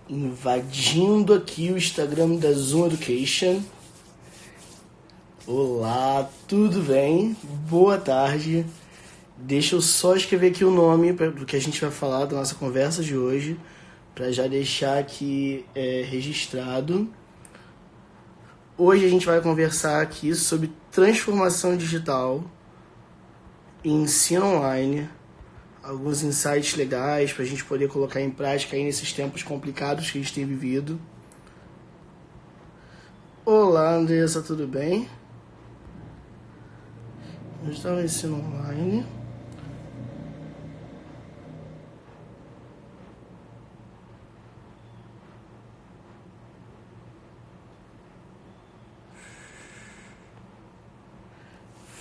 Invadindo aqui o Instagram da Zoom Education. Olá, tudo bem? Boa tarde. Deixa eu só escrever aqui o nome do que a gente vai falar da nossa conversa de hoje, para já deixar aqui registrado. Hoje a gente vai conversar aqui sobre transformação digital e ensino online. Alguns insights legais para a gente poder colocar em prática aí nesses tempos complicados que a gente tem vivido. Olá, Andressa, tudo bem? A gente está no ensino online.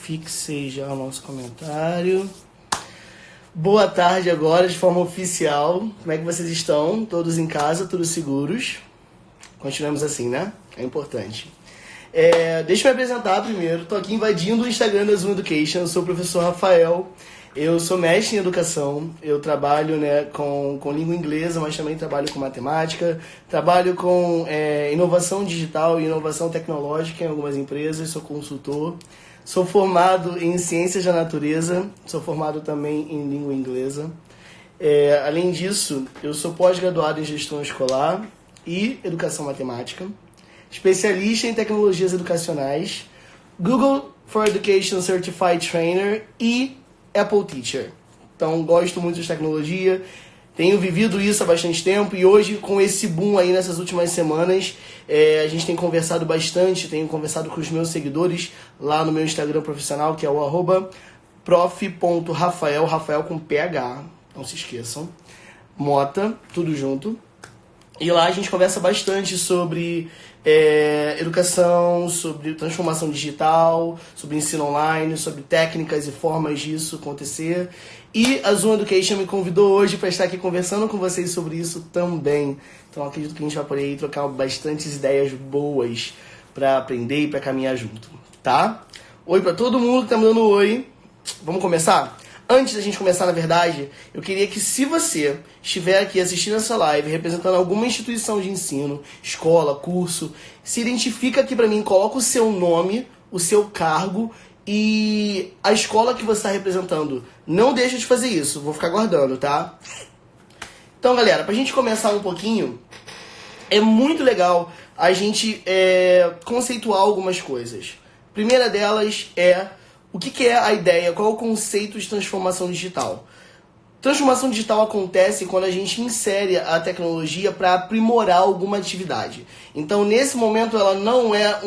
Fixei já o nosso comentário. Boa tarde agora, de forma oficial. Como é que vocês estão? Todos em casa, todos seguros? Continuamos assim, né? É importante. Deixa eu me apresentar primeiro. Estou aqui invadindo o Instagram da Zoom Education. Eu sou o professor Rafael. Eu sou mestre em educação. Eu trabalho com língua inglesa, mas também trabalho com matemática. Trabalho com inovação digital e inovação tecnológica em algumas empresas. Sou consultor. Sou formado em Ciências da Natureza, sou formado também em Língua Inglesa. Além disso, eu sou pós-graduado em Gestão Escolar e Educação Matemática, especialista em Tecnologias Educacionais, Google for Education Certified Trainer e Apple Teacher. Então, gosto muito de tecnologia, tenho vivido isso há bastante tempo e hoje, com esse boom aí nessas últimas semanas, a gente tem conversado bastante, tenho conversado com os meus seguidores lá no meu Instagram profissional, que é o @prof.rafael, Rafael com PH, não se esqueçam, Mota, tudo junto. E lá a gente conversa bastante sobre educação, sobre transformação digital, sobre ensino online, sobre técnicas e formas disso acontecer. E a Zoom Education me convidou hoje para estar aqui conversando com vocês sobre isso também. Então acredito que a gente vai poder aí trocar bastantes ideias boas para aprender e para caminhar junto, tá? Oi para todo mundo que tá me dando oi. Vamos começar? Antes da gente começar, na verdade, eu queria que, se você estiver aqui assistindo essa live, representando alguma instituição de ensino, escola, curso, se identifica aqui para mim, coloca o seu nome, o seu cargo e a escola que você está representando. Não deixa de fazer isso, vou ficar guardando, tá? Então, galera, pra gente começar um pouquinho, é muito legal a gente conceituar algumas coisas. A primeira delas é o que é a ideia, qual é o conceito de transformação digital. Transformação digital acontece quando a gente insere a tecnologia para aprimorar alguma atividade. Então, nesse momento, ela não é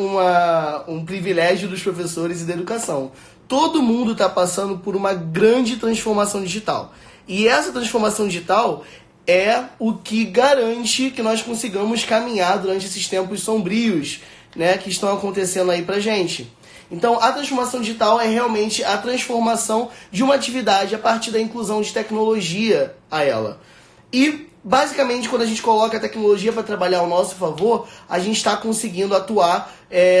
um privilégio dos professores e da educação. Todo mundo está passando por uma grande transformação digital. E essa transformação digital é o que garante que nós consigamos caminhar durante esses tempos sombrios, né, que estão acontecendo aí pra gente. Então, a transformação digital é realmente a transformação de uma atividade a partir da inclusão de tecnologia a ela. E, basicamente, quando a gente coloca a tecnologia para trabalhar ao nosso favor, a gente está conseguindo atuar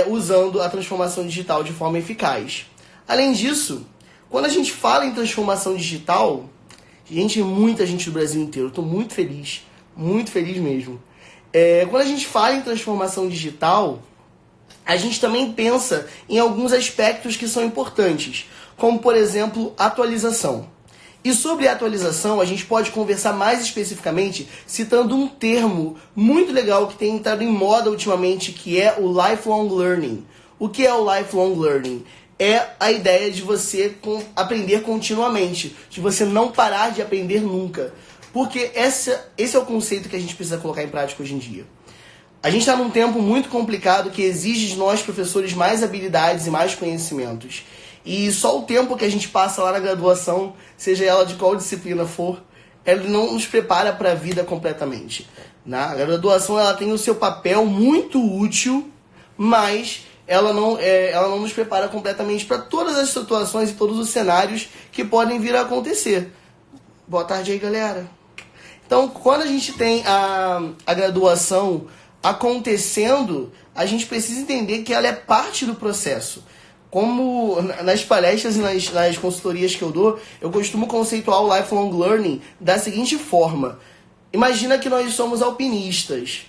usando a transformação digital de forma eficaz. Além disso, quando a gente fala em transformação digital, muita gente do Brasil inteiro, eu estou muito feliz mesmo. Quando a gente fala em transformação digital, a gente também pensa em alguns aspectos que são importantes, como, por exemplo, atualização. E sobre atualização, a gente pode conversar mais especificamente citando um termo muito legal que tem entrado em moda ultimamente, que é o lifelong learning. O que é o lifelong learning? É a ideia de você aprender continuamente, de você não parar de aprender nunca. Porque esse é o conceito que a gente precisa colocar em prática hoje em dia. A gente está num tempo muito complicado que exige de nós, professores, mais habilidades e mais conhecimentos. E só o tempo que a gente passa lá na graduação, seja ela de qual disciplina for, ela não nos prepara para a vida completamente. A graduação ela tem o seu papel muito útil, mas ela não nos prepara completamente para todas as situações e todos os cenários que podem vir a acontecer. Boa tarde aí, galera. Então, quando a gente tem a graduação acontecendo, a gente precisa entender que ela é parte do processo. Como nas palestras e nas consultorias que eu dou, eu costumo conceituar o lifelong learning da seguinte forma. Imagina que nós somos alpinistas.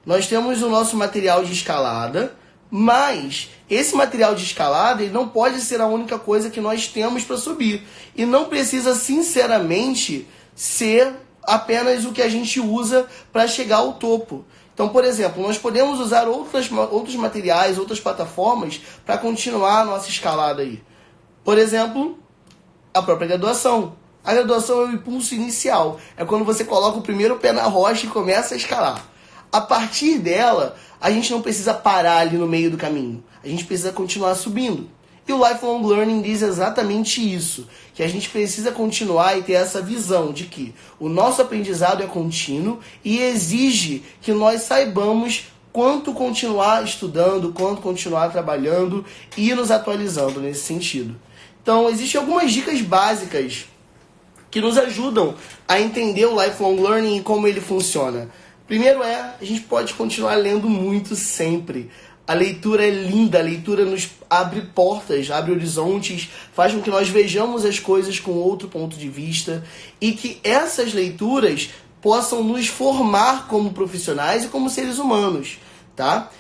Nós temos o nosso material de escalada, mas esse material de escalada ele não pode ser a única coisa que nós temos para subir. E não precisa, sinceramente, ser apenas o que a gente usa para chegar ao topo. Então, por exemplo, nós podemos usar outros materiais, outras plataformas para continuar a nossa escalada aí. Por exemplo, a própria graduação. A graduação é o impulso inicial. É quando você coloca o primeiro pé na rocha e começa a escalar. A partir dela, a gente não precisa parar ali no meio do caminho. A gente precisa continuar subindo. E o Lifelong Learning diz exatamente isso. Que a gente precisa continuar e ter essa visão de que o nosso aprendizado é contínuo e exige que nós saibamos quanto continuar estudando, quanto continuar trabalhando e nos atualizando nesse sentido. Então, existem algumas dicas básicas que nos ajudam a entender o Lifelong Learning e como ele funciona. Primeiro a gente pode continuar lendo muito sempre. A leitura é linda, a leitura nos abre portas, abre horizontes, faz com que nós vejamos as coisas com outro ponto de vista e que essas leituras possam nos formar como profissionais e como seres humanos, tá?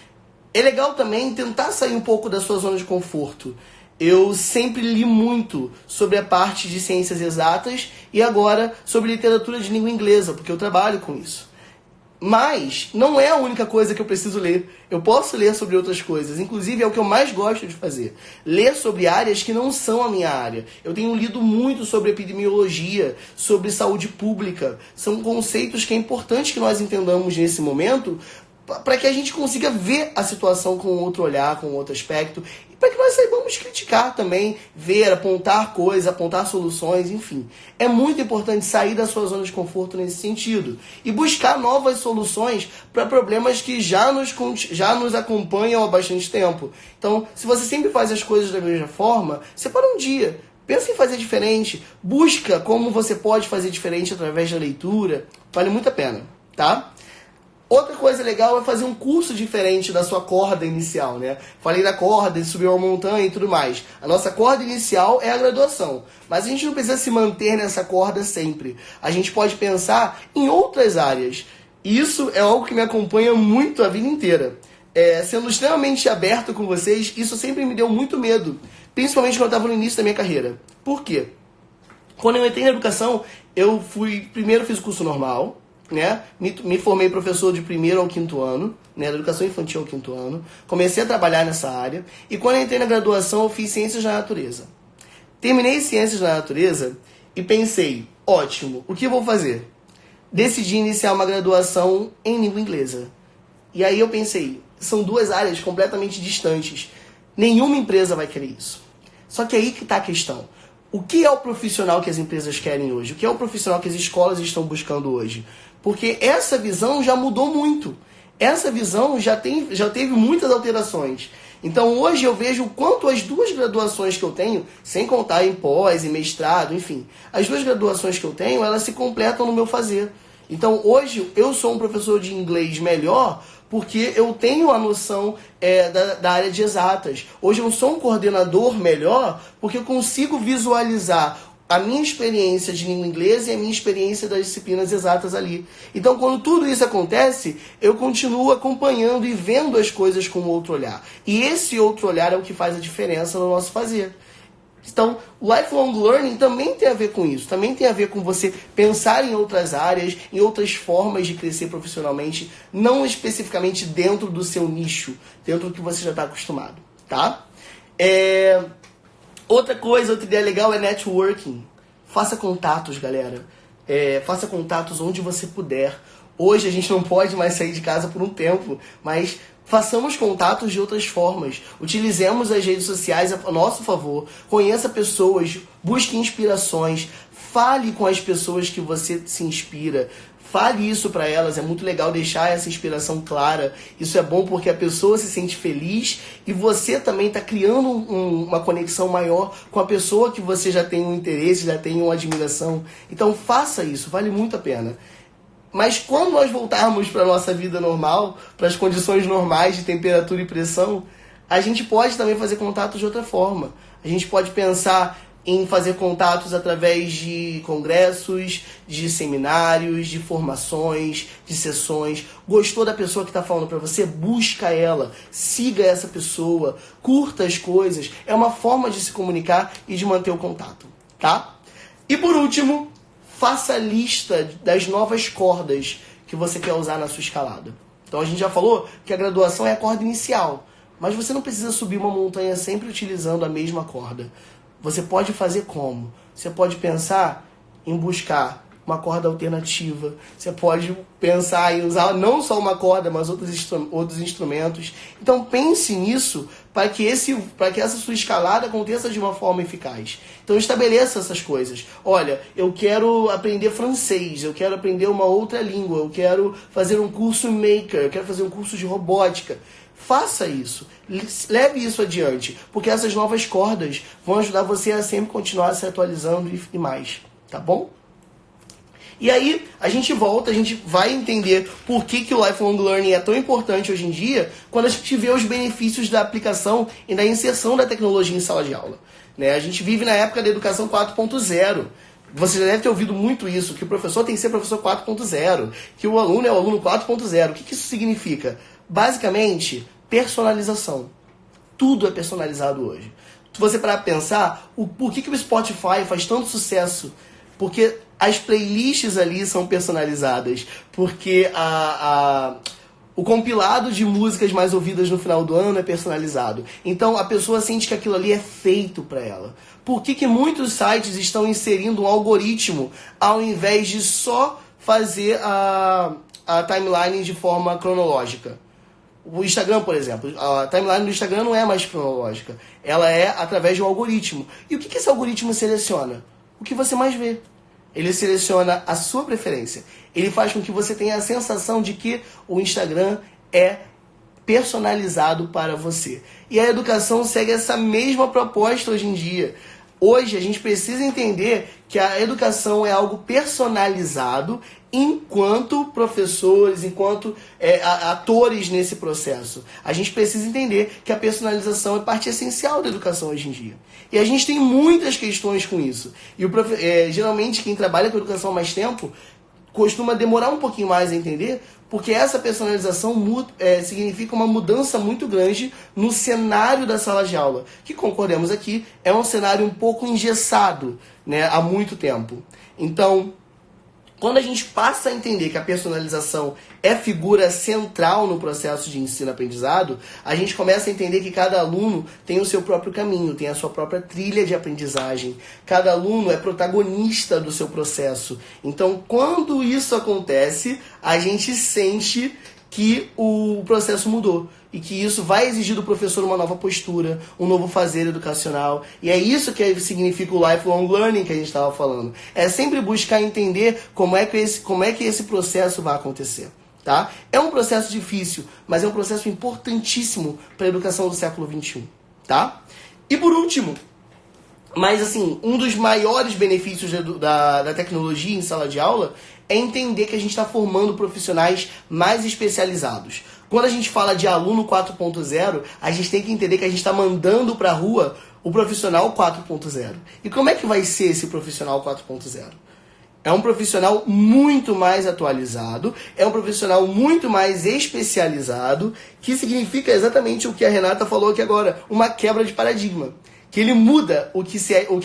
É legal também tentar sair um pouco da sua zona de conforto. Eu sempre li muito sobre a parte de ciências exatas e agora sobre literatura de língua inglesa, porque eu trabalho com isso. Mas não é a única coisa que eu preciso ler. Eu posso ler sobre outras coisas. Inclusive é o que eu mais gosto de fazer. Ler sobre áreas que não são a minha área. Eu tenho lido muito sobre epidemiologia, sobre saúde pública. São conceitos que é importante que nós entendamos nesse momento para que a gente consiga ver a situação com outro olhar, com outro aspecto. E para que nós saibamos criticar também, ver, apontar coisas, apontar soluções, enfim. É muito importante sair da sua zona de conforto nesse sentido. E buscar novas soluções para problemas que já nos acompanham há bastante tempo. Então, se você sempre faz as coisas da mesma forma, separa um dia. Pensa em fazer diferente. Busca como você pode fazer diferente através da leitura. Vale muito a pena, tá? Outra coisa legal é fazer um curso diferente da sua corda inicial, né? Falei da corda, de subir uma montanha e tudo mais. A nossa corda inicial é a graduação. Mas a gente não precisa se manter nessa corda sempre. A gente pode pensar em outras áreas. Isso é algo que me acompanha muito a vida inteira. Sendo extremamente aberto com vocês, isso sempre me deu muito medo. Principalmente quando eu estava no início da minha carreira. Por quê? Quando eu entrei na educação, primeiro fiz o curso normal, né? Me formei professor de 1º ao 5º ano, né? Da educação infantil ao 5º ano. Comecei a trabalhar nessa área. E quando eu entrei na graduação, eu fiz Ciências da Natureza. Terminei Ciências da Natureza e pensei, ótimo, o que eu vou fazer? Decidi iniciar uma graduação em língua inglesa. E aí eu pensei, são duas áreas completamente distantes. Nenhuma empresa vai querer isso. Só que aí que está a questão. O que é o profissional que as empresas querem hoje? O que é o profissional que as escolas estão buscando hoje? Porque essa visão já mudou muito. Essa visão já teve muitas alterações. Então hoje eu vejo o quanto as duas graduações que eu tenho, sem contar em pós e mestrado, enfim, as duas graduações que eu tenho, elas se completam no meu fazer. Então hoje eu sou um professor de inglês melhor porque eu tenho a noção da área de exatas. Hoje eu sou um coordenador melhor porque eu consigo visualizar a minha experiência de língua inglesa e a minha experiência das disciplinas exatas ali. Então, quando tudo isso acontece, eu continuo acompanhando e vendo as coisas com outro olhar. E esse outro olhar é o que faz a diferença no nosso fazer. Então, o Lifelong Learning também tem a ver com isso. Também tem a ver com você pensar em outras áreas, em outras formas de crescer profissionalmente, não especificamente dentro do seu nicho, dentro do que você já está acostumado, tá? Outra ideia legal é networking. Faça contatos, galera. Faça contatos onde você puder. Hoje a gente não pode mais sair de casa por um tempo, mas façamos contatos de outras formas. Utilizemos as redes sociais a nosso favor. Conheça pessoas, busque inspirações, fale com as pessoas que você se inspira. Fale isso para elas, é muito legal deixar essa inspiração clara. Isso é bom porque a pessoa se sente feliz e você também está criando uma conexão maior com a pessoa que você já tem um interesse, já tem uma admiração. Então faça isso, vale muito a pena. Mas quando nós voltarmos para a nossa vida normal, para as condições normais de temperatura e pressão, a gente pode também fazer contato de outra forma. A gente pode pensar em fazer contatos através de congressos, de seminários, de formações, de sessões. Gostou da pessoa que está falando para você? Busca ela, siga essa pessoa, curta as coisas. É uma forma de se comunicar e de manter o contato, tá? E por último, faça a lista das novas cordas que você quer usar na sua escalada. Então a gente já falou que a graduação é a corda inicial, mas você não precisa subir uma montanha sempre utilizando a mesma corda. Você pode fazer como? Você pode pensar em buscar uma corda alternativa. Você pode pensar em usar não só uma corda, mas outros instrumentos. Então pense nisso para que essa sua escalada aconteça de uma forma eficaz. Então estabeleça essas coisas. Olha, eu quero aprender francês, eu quero aprender uma outra língua, eu quero fazer um curso maker, eu quero fazer um curso de robótica. Faça isso, leve isso adiante, porque essas novas cordas vão ajudar você a sempre continuar se atualizando e mais, tá bom? E aí, a gente vai entender por que o Lifelong Learning é tão importante hoje em dia, quando a gente vê os benefícios da aplicação e da inserção da tecnologia em sala de aula. Né? A gente vive na época da educação 4.0. Você já deve ter ouvido muito isso, que o professor tem que ser professor 4.0, que o aluno é o aluno 4.0. O que isso significa? Basicamente, personalização. Tudo é personalizado hoje. Se você parar para pensar, por que o Spotify faz tanto sucesso? Porque as playlists ali são personalizadas. Porque o compilado de músicas mais ouvidas no final do ano é personalizado. Então a pessoa sente que aquilo ali é feito para ela. Por que muitos sites estão inserindo um algoritmo ao invés de só fazer a timeline de forma cronológica? O Instagram, por exemplo, a timeline do Instagram não é mais cronológica. Ela é através de um algoritmo. E o que esse algoritmo seleciona? O que você mais vê. Ele seleciona a sua preferência. Ele faz com que você tenha a sensação de que o Instagram é personalizado para você. E a educação segue essa mesma proposta hoje em dia. Hoje a gente precisa entender que a educação é algo personalizado enquanto professores, enquanto atores nesse processo. A gente precisa entender que a personalização é parte essencial da educação hoje em dia. E a gente tem muitas questões com isso. E geralmente quem trabalha com educação há mais tempo costuma demorar um pouquinho mais a entender, porque essa personalização significa uma mudança muito grande no cenário da sala de aula, que, concordemos aqui, é um cenário um pouco engessado, né, há muito tempo. Então, quando a gente passa a entender que a personalização é figura central no processo de ensino-aprendizado, a gente começa a entender que cada aluno tem o seu próprio caminho, tem a sua própria trilha de aprendizagem. Cada aluno é protagonista do seu processo. Então, quando isso acontece, a gente sente que o processo mudou e que isso vai exigir do professor uma nova postura, um novo fazer educacional. E é isso que significa o lifelong learning que a gente estava falando. É sempre buscar entender como é que esse processo vai acontecer. Tá? É um processo difícil, mas é um processo importantíssimo para a educação do século XXI. Tá? E por último, mas assim, um dos maiores benefícios da tecnologia em sala de aula é entender que a gente está formando profissionais mais especializados. Quando a gente fala de aluno 4.0, a gente tem que entender que a gente está mandando para a rua o profissional 4.0. E como é que vai ser esse profissional 4.0? É um profissional muito mais atualizado, é um profissional muito mais especializado, que significa exatamente o que a Renata falou aqui agora, uma quebra de paradigma. Que ele muda o que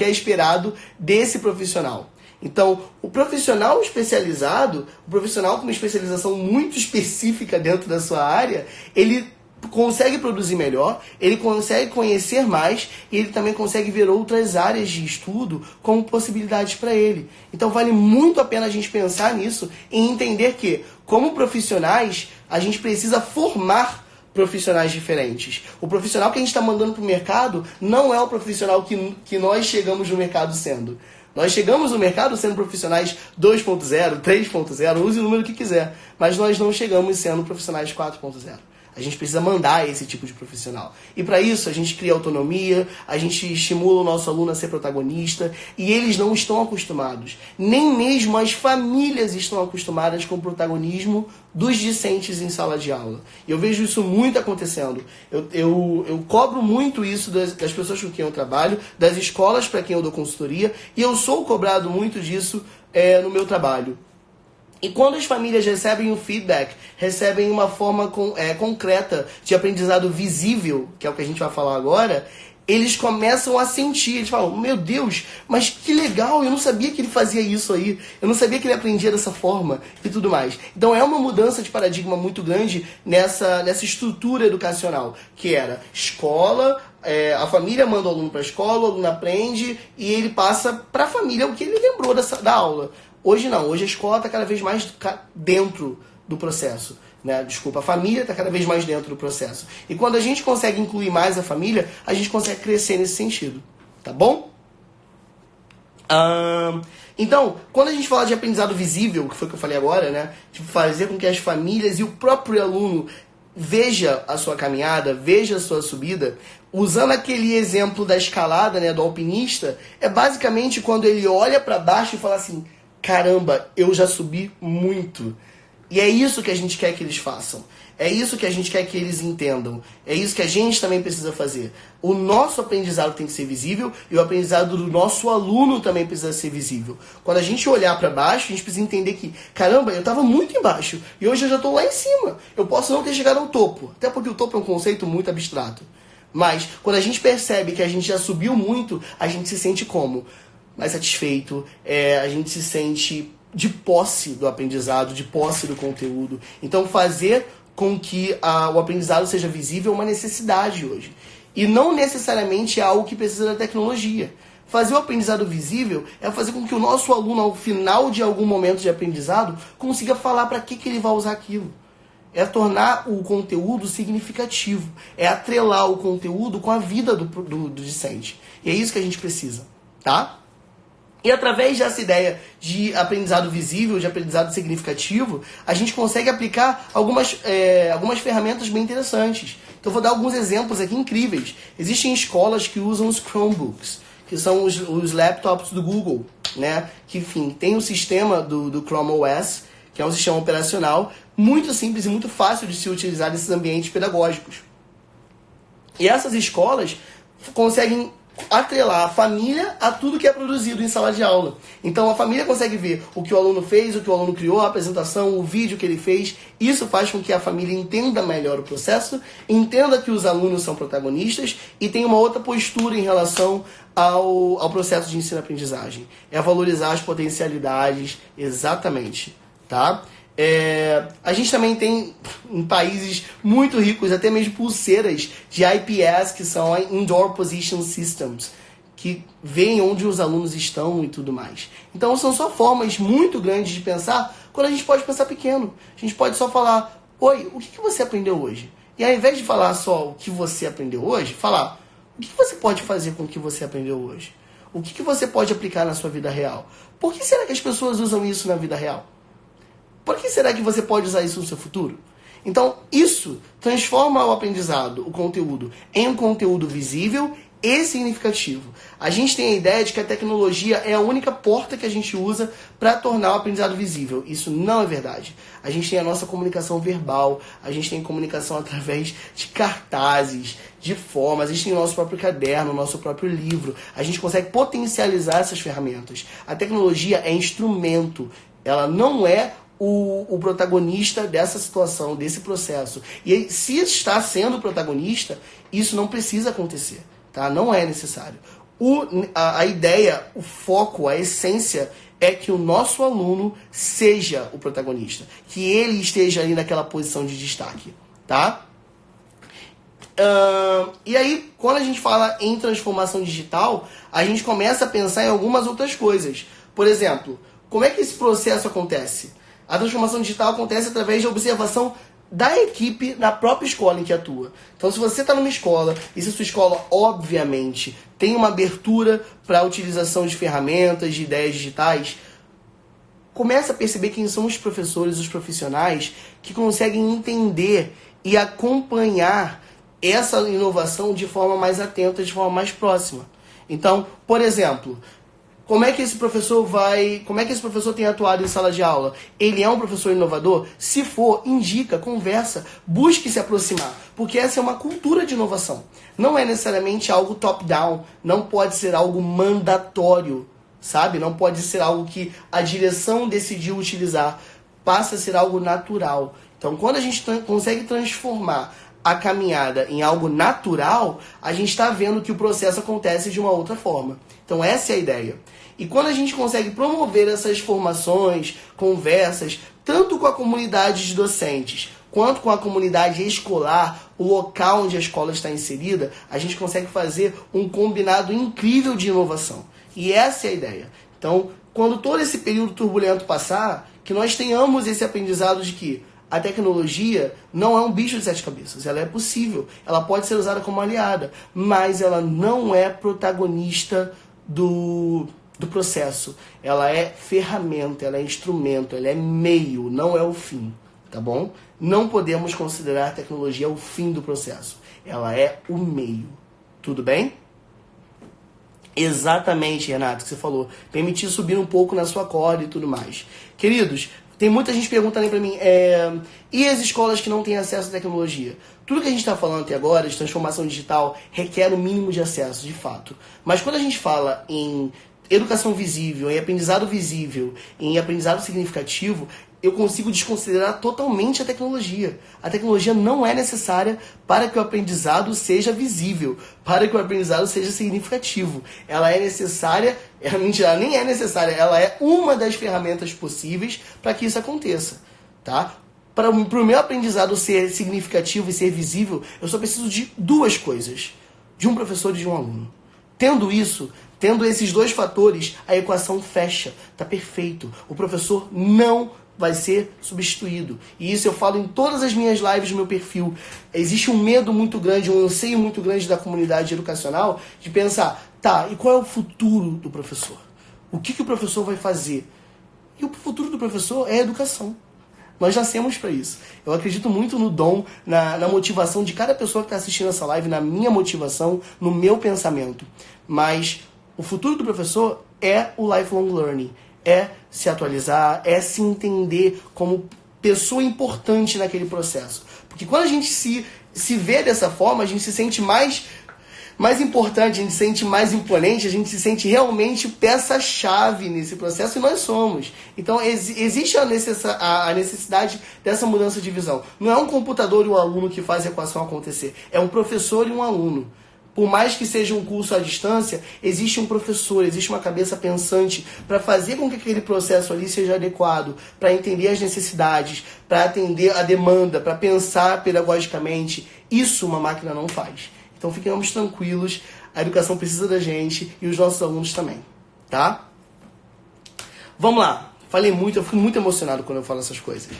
é esperado desse profissional. Então, o profissional especializado, o profissional com uma especialização muito específica dentro da sua área, ele consegue produzir melhor, ele consegue conhecer mais e ele também consegue ver outras áreas de estudo como possibilidades para ele. Então, vale muito a pena a gente pensar nisso e entender que, como profissionais, a gente precisa formar profissionais diferentes. O profissional que a gente está mandando para o mercado não é o profissional que nós chegamos no mercado sendo. Nós chegamos no mercado sendo profissionais 2.0, 3.0, use o número que quiser, mas nós não chegamos sendo profissionais 4.0. A gente precisa mandar esse tipo de profissional. E para isso a gente cria autonomia, a gente estimula o nosso aluno a ser protagonista, e eles não estão acostumados. Nem mesmo as famílias estão acostumadas com o protagonismo dos discentes em sala de aula. E eu vejo isso muito acontecendo. Eu cobro muito isso das pessoas com quem eu trabalho, das escolas para quem eu dou consultoria, e eu sou cobrado muito disso no meu trabalho. E quando as famílias recebem o feedback, recebem uma forma concreta de aprendizado visível, que é o que a gente vai falar agora, eles começam a sentir, eles falam, meu Deus, mas que legal, eu não sabia que ele fazia isso aí, eu não sabia que ele aprendia dessa forma e tudo mais. Então é uma mudança de paradigma muito grande nessa estrutura educacional, que era escola, a família manda o aluno para a escola, o aluno aprende e ele passa para a família o que ele lembrou da aula. Hoje não, hoje a escola está cada vez mais dentro do processo. Né? Desculpa, a família está cada vez mais dentro do processo. E quando a gente consegue incluir mais a família, a gente consegue crescer nesse sentido. Tá bom? Então, quando a gente fala de aprendizado visível, que foi o que eu falei agora, né? Tipo, fazer com que as famílias e o próprio aluno veja a sua caminhada, veja a sua subida, usando aquele exemplo da escalada, né, do alpinista, é basicamente quando ele olha para baixo e fala assim, caramba, eu já subi muito. E é isso que a gente quer que eles façam. É isso que a gente quer que eles entendam. É isso que a gente também precisa fazer. O nosso aprendizado tem que ser visível e o aprendizado do nosso aluno também precisa ser visível. Quando a gente olhar para baixo, a gente precisa entender que, caramba, eu estava muito embaixo e hoje eu já estou lá em cima. Eu posso não ter chegado ao topo, até porque o topo é um conceito muito abstrato. Mas quando a gente percebe que a gente já subiu muito, a gente se sente como? Mais satisfeito, a gente se sente de posse do aprendizado, de posse do conteúdo. Então fazer com que o aprendizado seja visível é uma necessidade hoje. E não necessariamente é algo que precisa da tecnologia. Fazer o aprendizado visível é fazer com que o nosso aluno, ao final de algum momento de aprendizado, consiga falar para que ele vai usar aquilo. É tornar o conteúdo significativo. É atrelar o conteúdo com a vida do discente. E é isso que a gente precisa, tá? E através dessa ideia de aprendizado visível, de aprendizado significativo, a gente consegue aplicar algumas ferramentas bem interessantes. Então eu vou dar alguns exemplos aqui incríveis. Existem escolas que usam os Chromebooks, que são os laptops do Google, né? Que, enfim, tem o sistema do Chrome OS, que é um sistema operacional muito simples e muito fácil de se utilizar nesses ambientes pedagógicos. E essas escolas conseguem atrelar a família a tudo que é produzido em sala de aula. Então a família consegue ver o que o aluno fez, o que o aluno criou, a apresentação, o vídeo que ele fez. Isso faz com que a família entenda melhor o processo, entenda que os alunos são protagonistas e tenha uma outra postura em relação ao processo de ensino-aprendizagem. É valorizar as potencialidades, exatamente, tá? A gente também tem em países muito ricos até mesmo pulseiras de IPS, que são Indoor Position Systems, que veem onde os alunos estão e tudo mais. Então são só formas muito grandes de pensar, quando a gente pode pensar pequeno. A gente pode só falar, oi, o que você aprendeu hoje? E ao invés de falar só o que você aprendeu hoje, falar, o que você pode fazer com o que você aprendeu hoje? O que você pode aplicar na sua vida real? Por que será que as pessoas usam isso na vida real? Por que será que você pode usar isso no seu futuro? Então, isso transforma o aprendizado, o conteúdo, em um conteúdo visível e significativo. A gente tem a ideia de que a tecnologia é a única porta que a gente usa para tornar o aprendizado visível. Isso não é verdade. A gente tem a nossa comunicação verbal, a gente tem comunicação através de cartazes, de formas, a gente tem o nosso próprio caderno, o nosso próprio livro. A gente consegue potencializar essas ferramentas. A tecnologia é instrumento, ela não é o protagonista dessa situação, desse processo. E se está sendo o protagonista, isso não precisa acontecer, tá? Não é necessário. A ideia, o foco, a essência é que o nosso aluno seja o protagonista, que ele esteja ali naquela posição de destaque, tá? E aí, quando a gente fala em transformação digital, a gente começa a pensar em algumas outras coisas. Por exemplo, como é que esse processo acontece? A transformação digital acontece através da observação da equipe na própria escola em que atua. Então, se você está numa escola e se a sua escola, obviamente, tem uma abertura para a utilização de ferramentas, de ideias digitais, comece a perceber quem são os professores, os profissionais que conseguem entender e acompanhar essa inovação de forma mais atenta, de forma mais próxima. Então, por exemplo, como é que esse professor tem atuado em sala de aula? Ele é um professor inovador? Se for, indica, conversa, busque se aproximar, porque essa é uma cultura de inovação. Não é necessariamente algo top-down, não pode ser algo mandatório, sabe? Não pode ser algo que a direção decidiu utilizar, passa a ser algo natural. Então, quando a gente consegue transformar a caminhada em algo natural, a gente está vendo que o processo acontece de uma outra forma. Então essa é a ideia. E quando a gente consegue promover essas formações, conversas, tanto com a comunidade de docentes, quanto com a comunidade escolar, o local onde a escola está inserida, a gente consegue fazer um combinado incrível de inovação. E essa é a ideia. Então, quando todo esse período turbulento passar, que nós tenhamos esse aprendizado de que a tecnologia não é um bicho de sete cabeças. Ela é possível, ela pode ser usada como aliada, mas ela não é protagonista do processo. Ela é ferramenta, ela é instrumento, ela é meio, não é o fim, tá bom? Não podemos considerar a tecnologia o fim do processo. Ela é o meio. Tudo bem? Exatamente, Renato, que você falou. Permitir subir um pouco na sua corda e tudo mais. Queridos, tem muita gente perguntando aí pra mim, e as escolas que não têm acesso à tecnologia? Tudo que a gente está falando até agora de transformação digital requer um mínimo de acesso, de fato. Mas quando a gente fala em educação visível, em aprendizado visível, em aprendizado significativo, eu consigo desconsiderar totalmente a tecnologia. A tecnologia não é necessária para que o aprendizado seja visível, para que o aprendizado seja significativo. Ela é necessária, mentira, ela nem é necessária, ela é uma das ferramentas possíveis para que isso aconteça, tá? Para o meu aprendizado ser significativo e ser visível, eu só preciso de duas coisas, de um professor e de um aluno. Tendo isso, tendo esses dois fatores, a equação fecha, tá perfeito. O professor não vai ser substituído. E isso eu falo em todas as minhas lives no meu perfil. Existe um medo muito grande, um anseio muito grande da comunidade educacional de pensar, tá, e qual é o futuro do professor? O que o professor vai fazer? E o futuro do professor é a educação. Nós nascemos para isso. Eu acredito muito no dom, na motivação de cada pessoa que está assistindo essa live, na minha motivação, no meu pensamento. Mas o futuro do professor é o lifelong learning. É se atualizar, é se entender como pessoa importante naquele processo. Porque quando a gente se vê dessa forma, a gente se sente mais importante, a gente se sente mais imponente, a gente se sente realmente peça-chave nesse processo, e nós somos. Então existe a necessidade dessa mudança de visão. Não é um computador e um aluno que faz a equação acontecer, é um professor e um aluno. Por mais que seja um curso à distância, existe um professor, existe uma cabeça pensante para fazer com que aquele processo ali seja adequado, para entender as necessidades, para atender a demanda, para pensar pedagogicamente. Isso uma máquina não faz. Então fiquemos tranquilos, a educação precisa da gente e os nossos alunos também, tá? Vamos lá, falei muito, eu fico muito emocionado quando eu falo essas coisas.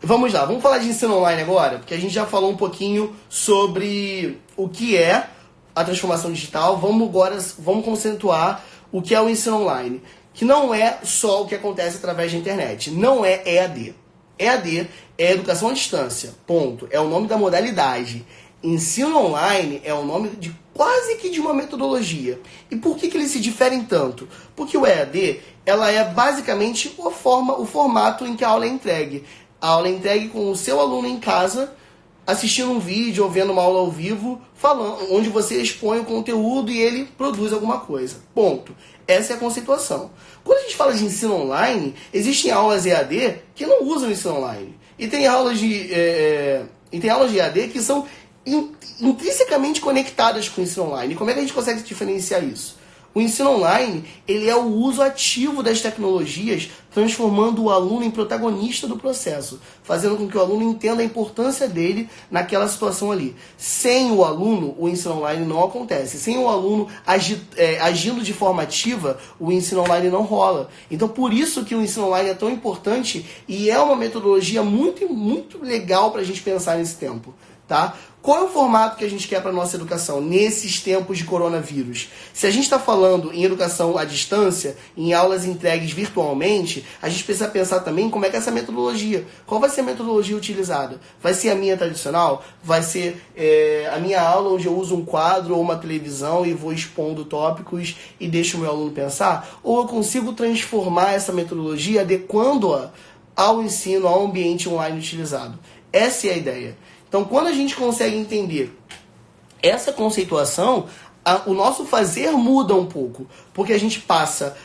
Vamos lá, vamos falar de ensino online agora, porque a gente já falou um pouquinho sobre o que é a transformação digital. Vamos conceituar o que é o ensino online, que não é só o que acontece através da internet, não é EAD. EAD é educação à distância, ponto, é o nome da modalidade. Ensino online é o nome de quase que de uma metodologia. E por que eles se diferem tanto? Porque o EAD, ela é basicamente o formato em que a aula é entregue. A aula é entregue com o seu aluno em casa, assistindo um vídeo ou vendo uma aula ao vivo, onde você expõe o conteúdo e ele produz alguma coisa. Ponto. Essa é a conceituação. Quando a gente fala de ensino online, existem aulas EAD que não usam o ensino online. E tem aulas de EAD que são intrinsecamente conectadas com o ensino online. E como é que a gente consegue diferenciar isso? O ensino online, ele é o uso ativo das tecnologias, transformando o aluno em protagonista do processo, fazendo com que o aluno entenda a importância dele naquela situação ali. Sem o aluno, o ensino online não acontece. Sem o aluno agindo de forma ativa, o ensino online não rola. Então, por isso que o ensino online é tão importante e é uma metodologia muito, muito legal para a gente pensar nesse tempo. tá? Qual é o formato que a gente quer para a nossa educação nesses tempos de coronavírus? Se a gente está falando em educação à distância, em aulas entregues virtualmente, a gente precisa pensar também como é que é essa metodologia. Qual vai ser a metodologia utilizada? Vai ser a minha tradicional? Vai ser a minha aula onde eu uso um quadro ou uma televisão e vou expondo tópicos e deixo o meu aluno pensar? Ou eu consigo transformar essa metodologia adequando-a ao ensino, ao ambiente online utilizado? Essa é a ideia. Então, quando a gente consegue entender essa conceituação, o nosso fazer muda um pouco, porque a gente passa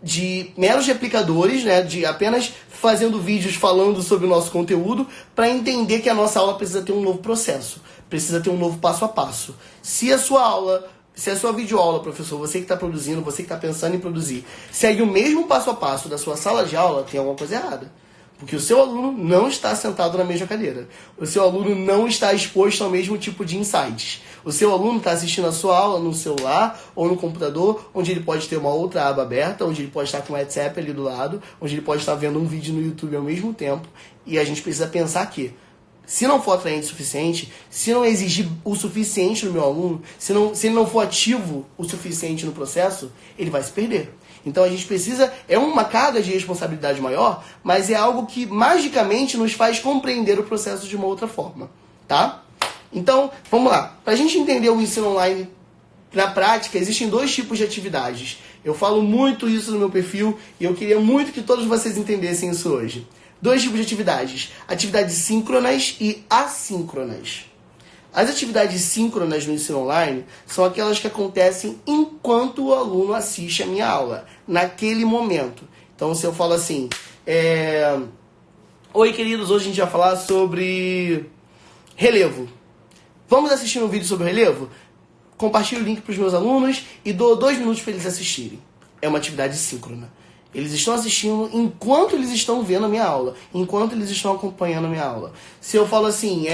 de meros replicadores, né, de apenas fazendo vídeos falando sobre o nosso conteúdo, para entender que a nossa aula precisa ter um novo processo, precisa ter um novo passo a passo. Se a sua videoaula, professor, você que está produzindo, você que está pensando em produzir, segue o mesmo passo a passo da sua sala de aula, tem alguma coisa errada. Porque o seu aluno não está sentado na mesma cadeira. O seu aluno não está exposto ao mesmo tipo de insights. O seu aluno está assistindo a sua aula no celular ou no computador, onde ele pode ter uma outra aba aberta, onde ele pode estar com o WhatsApp ali do lado, onde ele pode estar vendo um vídeo no YouTube ao mesmo tempo. E a gente precisa pensar que, se não for atraente o suficiente, se não exigir o suficiente do meu aluno, se ele não for ativo o suficiente no processo, ele vai se perder. Então a gente precisa, é uma carga de responsabilidade maior, mas é algo que magicamente nos faz compreender o processo de uma outra forma, tá? Então, vamos lá. Para a gente entender o ensino online na prática, existem dois tipos de atividades. Eu falo muito isso no meu perfil e eu queria muito que todos vocês entendessem isso hoje. Dois tipos de atividades. Atividades síncronas e assíncronas. As atividades síncronas no ensino online são aquelas que acontecem enquanto o aluno assiste a minha aula, naquele momento. Então, se eu falo assim, oi, queridos, hoje a gente vai falar sobre relevo. Vamos assistir um vídeo sobre relevo? Compartilho o link para os meus alunos e dou 2 minutos para eles assistirem. É uma atividade síncrona. Eles estão assistindo enquanto eles estão vendo a minha aula, enquanto eles estão acompanhando a minha aula. Se eu falo assim,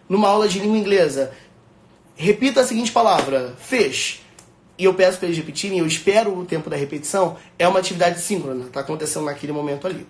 numa aula de língua inglesa, repita a seguinte palavra, fish, e eu peço para eles repetirem, eu espero o tempo da repetição, é uma atividade síncrona, está acontecendo naquele momento ali.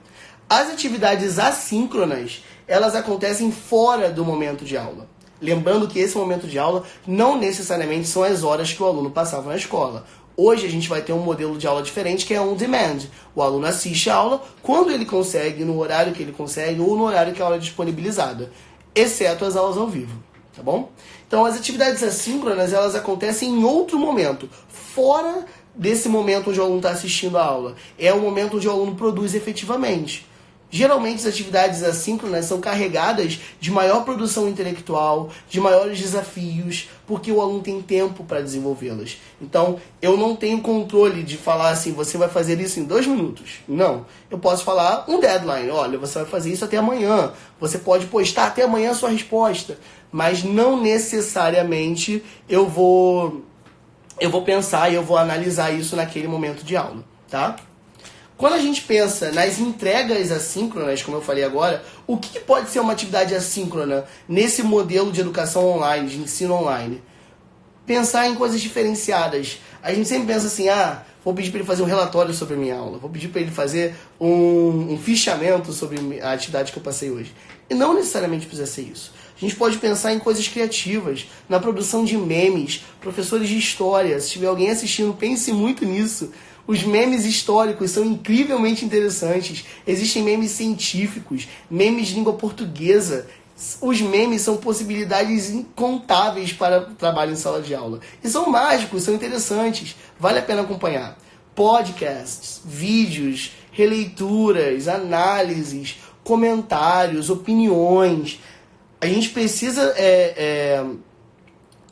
As atividades assíncronas, elas acontecem fora do momento de aula. Lembrando que esse momento de aula não necessariamente são as horas que o aluno passava na escola. Hoje a gente vai ter um modelo de aula diferente que é on demand. O aluno assiste a aula quando ele consegue, no horário que ele consegue ou no horário que a aula é disponibilizada, exceto as aulas ao vivo, tá bom? Então as atividades assíncronas, elas acontecem em outro momento, fora desse momento onde o aluno está assistindo a aula. É o momento onde o aluno produz efetivamente. Geralmente as atividades assíncronas são carregadas de maior produção intelectual, de maiores desafios, porque o aluno tem tempo para desenvolvê-las. Então, eu não tenho controle de falar assim, você vai fazer isso em 2 minutos. Não. Eu posso falar um deadline. Olha, você vai fazer isso até amanhã. Você pode postar até amanhã a sua resposta. Mas não necessariamente eu vou pensar e eu vou analisar isso naquele momento de aula, tá? Quando a gente pensa nas entregas assíncronas, como eu falei agora, o que pode ser uma atividade assíncrona nesse modelo de educação online, de ensino online? Pensar em coisas diferenciadas. A gente sempre pensa assim, vou pedir para ele fazer um relatório sobre a minha aula, vou pedir para ele fazer um fichamento sobre a atividade que eu passei hoje. E não necessariamente precisa ser isso. A gente pode pensar em coisas criativas, na produção de memes, professores de história. Se tiver alguém assistindo, pense muito nisso. Os memes históricos são incrivelmente interessantes. Existem memes científicos, memes de língua portuguesa. Os memes são possibilidades incontáveis para trabalho em sala de aula. E são mágicos, são interessantes. Vale a pena acompanhar. Podcasts, vídeos, releituras, análises, comentários, opiniões. A gente precisa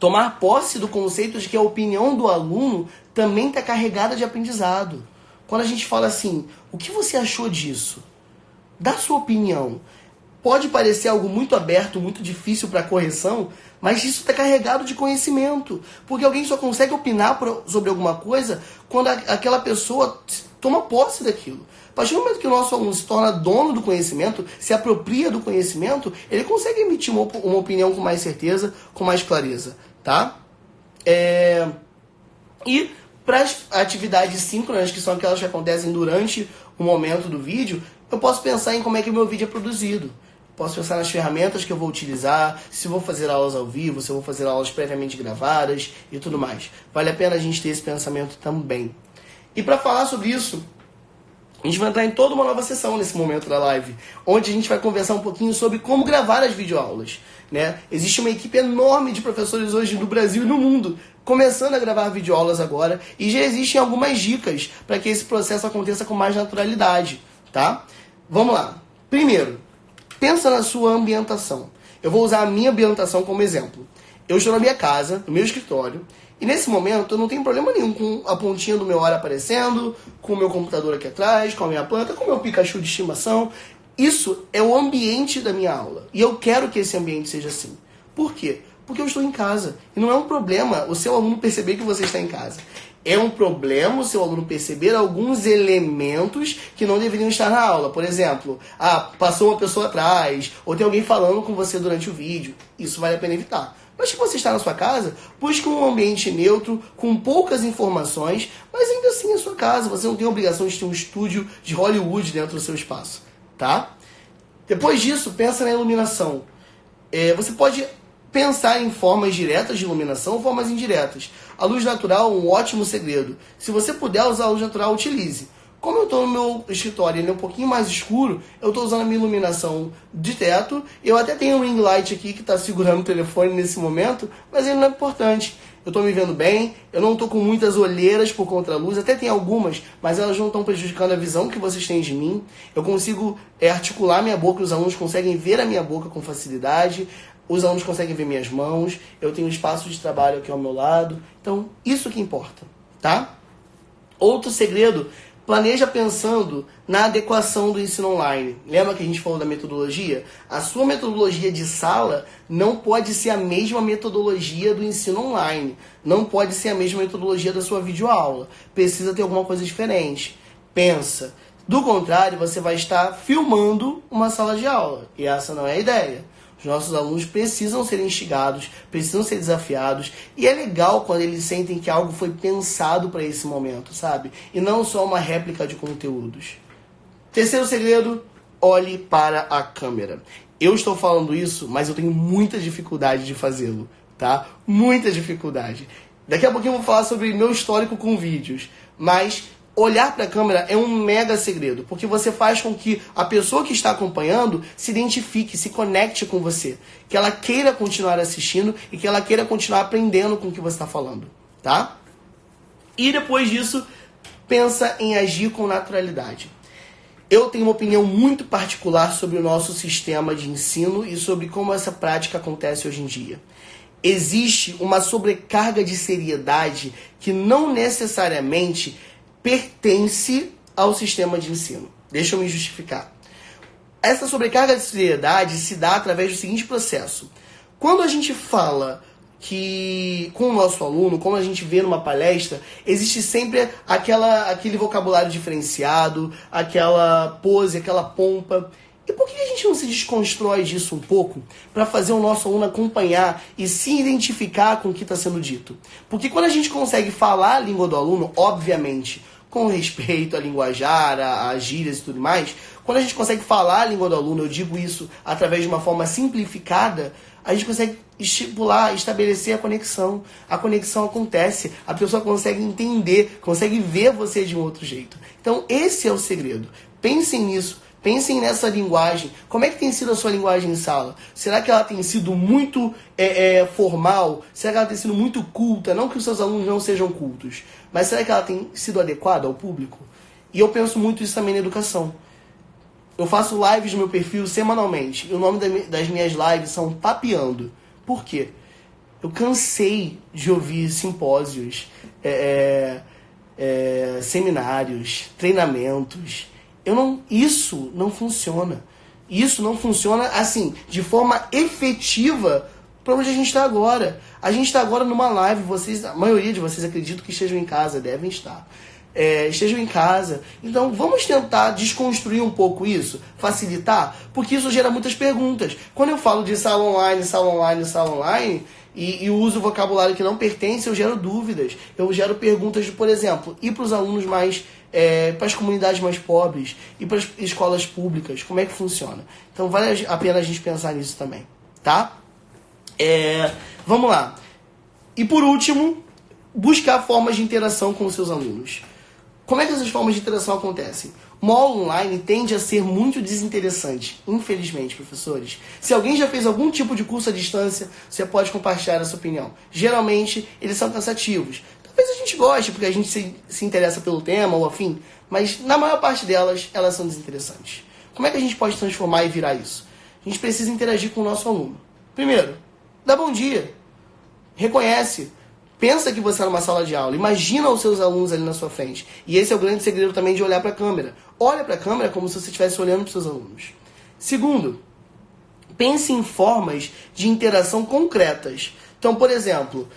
tomar posse do conceito de que a opinião do aluno também está carregada de aprendizado. Quando a gente fala assim, o que você achou disso? Dá sua opinião. Pode parecer algo muito aberto, muito difícil para correção, mas isso está carregado de conhecimento. Porque alguém só consegue opinar sobre alguma coisa quando aquela pessoa toma posse daquilo. A partir do momento que o nosso aluno se torna dono do conhecimento, se apropria do conhecimento, ele consegue emitir uma opinião com mais certeza, com mais clareza, tá? E para as atividades síncronas, que são aquelas que acontecem durante o momento do vídeo, eu posso pensar em como é que o meu vídeo é produzido. posso pensar nas ferramentas que eu vou utilizar, se vou fazer aulas ao vivo, se eu vou fazer aulas previamente gravadas e tudo mais. Vale a pena a gente ter esse pensamento também. E para falar sobre isso, a gente vai entrar em toda uma nova sessão nesse momento da live, onde a gente vai conversar um pouquinho sobre como gravar as videoaulas, né? Existe uma equipe enorme de professores hoje no Brasil e no mundo, começando a gravar videoaulas agora, e já existem algumas dicas para que esse processo aconteça com mais naturalidade, tá? Vamos lá. Primeiro, pensa na sua ambientação. Eu vou usar a minha ambientação como exemplo. Eu estou na minha casa, no meu escritório, e nesse momento eu não tenho problema nenhum com a pontinha do meu ar aparecendo, com o meu computador aqui atrás, com a minha planta, com o meu Pikachu de estimação. Isso é o ambiente da minha aula. E eu quero que esse ambiente seja assim. Por quê? Porque eu estou em casa. E não é um problema o seu aluno perceber que você está em casa. É um problema o seu aluno perceber alguns elementos que não deveriam estar na aula. Por exemplo, passou uma pessoa atrás, ou tem alguém falando com você durante o vídeo. Isso vale a pena evitar. Mas se você está na sua casa, busque um ambiente neutro, com poucas informações, mas ainda assim é sua casa. Você não tem a obrigação de ter um estúdio de Hollywood dentro do seu espaço, tá? Depois disso, pensa na iluminação. Você pode pensar em formas diretas de iluminação ou formas indiretas. A luz natural é um ótimo segredo. Se você puder usar a luz natural, utilize. Como eu estou no meu escritório e ele é um pouquinho mais escuro, eu estou usando a minha iluminação de teto. Eu até tenho um ring light aqui que está segurando o telefone nesse momento, mas ele não é importante. Eu estou me vendo bem, eu não estou com muitas olheiras por conta da luz, até tem algumas, mas elas não estão prejudicando a visão que vocês têm de mim. Eu consigo articular minha boca, os alunos conseguem ver a minha boca com facilidade, os alunos conseguem ver minhas mãos, eu tenho um espaço de trabalho aqui ao meu lado. Então, isso que importa, tá? Outro segredo, planeja pensando na adequação do ensino online. Lembra que a gente falou da metodologia? A sua metodologia de sala não pode ser a mesma metodologia do ensino online. Não pode ser a mesma metodologia da sua videoaula. Precisa ter alguma coisa diferente. Pensa. Do contrário, você vai estar filmando uma sala de aula. E essa não é a ideia. Os nossos alunos precisam ser instigados, precisam ser desafiados. E é legal quando eles sentem que algo foi pensado para esse momento, sabe? E não só uma réplica de conteúdos. Terceiro segredo, olhe para a câmera. Eu estou falando isso, mas eu tenho muita dificuldade de fazê-lo, tá? Muita dificuldade. Daqui a pouquinho eu vou falar sobre meu histórico com vídeos, mas olhar para a câmera é um mega segredo, porque você faz com que a pessoa que está acompanhando se identifique, se conecte com você, que ela queira continuar assistindo e que ela queira continuar aprendendo com o que você está falando, tá? E depois disso, pensa em agir com naturalidade. Eu tenho uma opinião muito particular sobre o nosso sistema de ensino e sobre como essa prática acontece hoje em dia. Existe uma sobrecarga de seriedade que não necessariamente pertence ao sistema de ensino. Deixa eu me justificar. Essa sobrecarga de seriedade se dá através do seguinte processo. Quando a gente fala que com o nosso aluno, como a gente vê numa palestra, existe sempre aquele vocabulário diferenciado, aquela pose, aquela pompa. E por que a gente não se desconstrói disso um pouco para fazer o nosso aluno acompanhar e se identificar com o que está sendo dito? Porque quando a gente consegue falar a língua do aluno, obviamente, com respeito à linguajar, às gírias e tudo mais, quando a gente consegue falar a língua do aluno, eu digo isso através de uma forma simplificada, a gente consegue estipular, estabelecer a conexão. A conexão acontece, a pessoa consegue entender, consegue ver você de um outro jeito. Então, esse é o segredo. Pensem nisso. Pensem nessa linguagem. Como é que tem sido a sua linguagem em sala? Será que ela tem sido muito formal? Será que ela tem sido muito culta? Não que os seus alunos não sejam cultos, mas será que ela tem sido adequada ao público? E eu penso muito isso também na educação. Eu faço lives no meu perfil semanalmente. E o nome das minhas lives são Papeando. Por quê? Eu cansei de ouvir simpósios, seminários, treinamentos. Isso não funciona. Isso não funciona, assim, de forma efetiva para onde a gente está agora. A gente está agora numa live, a maioria de vocês acredito que estejam em casa, devem estar. Estejam em casa. Então, vamos tentar desconstruir um pouco isso, facilitar, porque isso gera muitas perguntas. Quando eu falo de sala online, e uso vocabulário que não pertence, eu gero dúvidas, eu gero perguntas de, por exemplo, ir para os alunos mais, para as comunidades mais pobres, e para as escolas públicas, como é que funciona? Então vale a pena a gente pensar nisso também, tá? Vamos lá. E por último, buscar formas de interação com os seus alunos. Como é que essas formas de interação acontecem? Uma aula online tende a ser muito desinteressante, infelizmente, professores. Se alguém já fez algum tipo de curso à distância, você pode compartilhar a sua opinião. Geralmente, eles são cansativos. Talvez a gente goste, porque a gente se interessa pelo tema ou afim, mas na maior parte delas, elas são desinteressantes. Como é que a gente pode transformar e virar isso? A gente precisa interagir com o nosso aluno. Primeiro, dá bom dia. Reconhece. Pensa que você está numa sala de aula. Imagina os seus alunos ali na sua frente. E esse é o grande segredo também de olhar para a câmera. Olha para a câmera como se você estivesse olhando para os seus alunos. Segundo, pense em formas de interação concretas. Então, por exemplo,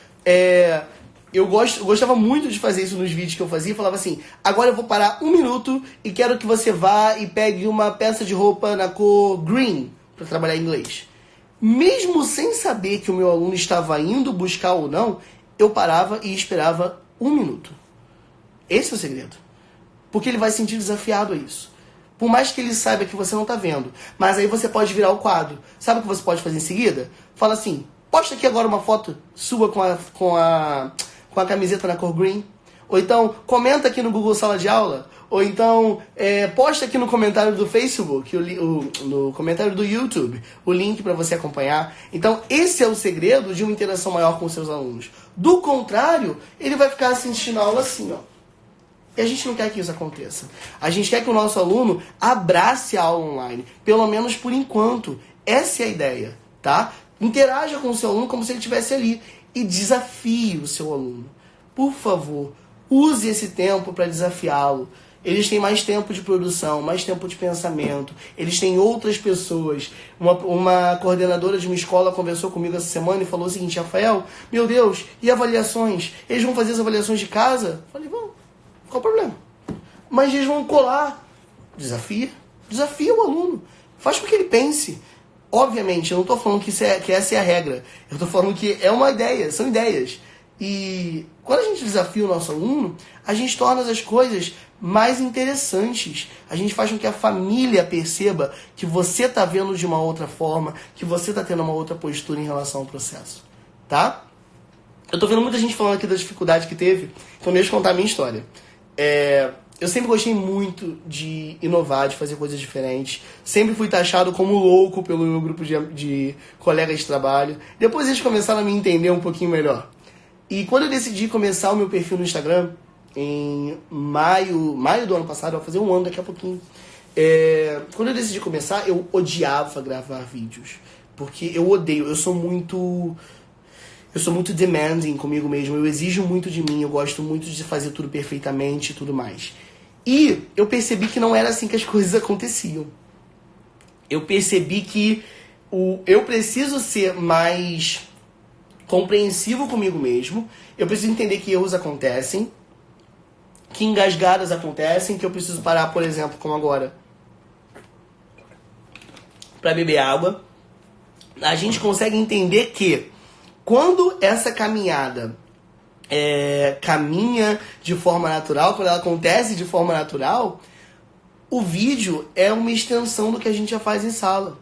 eu gostava muito de fazer isso nos vídeos que eu fazia. Eu falava assim, agora eu vou parar 1 minuto e quero que você vá e pegue uma peça de roupa na cor green para trabalhar em inglês. Mesmo sem saber que o meu aluno estava indo buscar ou não, eu parava e esperava 1 minuto. Esse é o segredo. Porque ele vai se sentir desafiado a isso. Por mais que ele saiba que você não está vendo. Mas aí você pode virar o quadro. Sabe o que você pode fazer em seguida? Fala assim, posta aqui agora uma foto sua com a camiseta na cor green. Ou então, comenta aqui no Google Sala de Aula. Ou então, posta aqui no comentário do Facebook, no comentário do YouTube, o link para você acompanhar. Então, esse é o segredo de uma interação maior com os seus alunos. Do contrário, ele vai ficar assistindo a aula assim, ó. E a gente não quer que isso aconteça. A gente quer que o nosso aluno abrace a aula online, pelo menos por enquanto. Essa é a ideia, tá? Interaja com o seu aluno como se ele estivesse ali e desafie o seu aluno. Por favor, use esse tempo para desafiá-lo. Eles têm mais tempo de produção, mais tempo de pensamento. Eles têm outras pessoas. Uma coordenadora de uma escola conversou comigo essa semana e falou o seguinte, Rafael, meu Deus, e avaliações? Eles vão fazer as avaliações de casa? Eu falei, vão. Qual o problema? Mas eles vão colar. Desafia o aluno. Faz com que ele pense. Obviamente, eu não estou falando que essa é a regra. Eu estou falando que é uma ideia, são ideias. E quando a gente desafia o nosso aluno, a gente torna as coisas mais interessantes. A gente faz com que a família perceba que você está vendo de uma outra forma, que você está tendo uma outra postura em relação ao processo. Tá? Eu estou vendo muita gente falando aqui da dificuldade que teve, então deixa eu contar a minha história. Eu sempre gostei muito de inovar, de fazer coisas diferentes. Sempre fui taxado como louco pelo meu grupo de colegas de trabalho. Depois eles começaram a me entender um pouquinho melhor. E quando eu decidi começar o meu perfil no Instagram, em maio do ano passado, vai fazer 1 ano daqui a pouquinho. Quando eu decidi começar, eu odiava gravar vídeos. Porque eu odeio, eu sou muito demanding comigo mesmo, eu exijo muito de mim, eu gosto muito de fazer tudo perfeitamente e tudo mais. E eu percebi que não era assim que as coisas aconteciam. Eu percebi que eu preciso ser mais compreensivo comigo mesmo, eu preciso entender que erros acontecem, que engasgadas acontecem, que eu preciso parar, por exemplo, como agora, para beber água. A gente consegue entender que quando essa caminhada caminha de forma natural, quando ela acontece de forma natural, o vídeo é uma extensão do que a gente já faz em sala.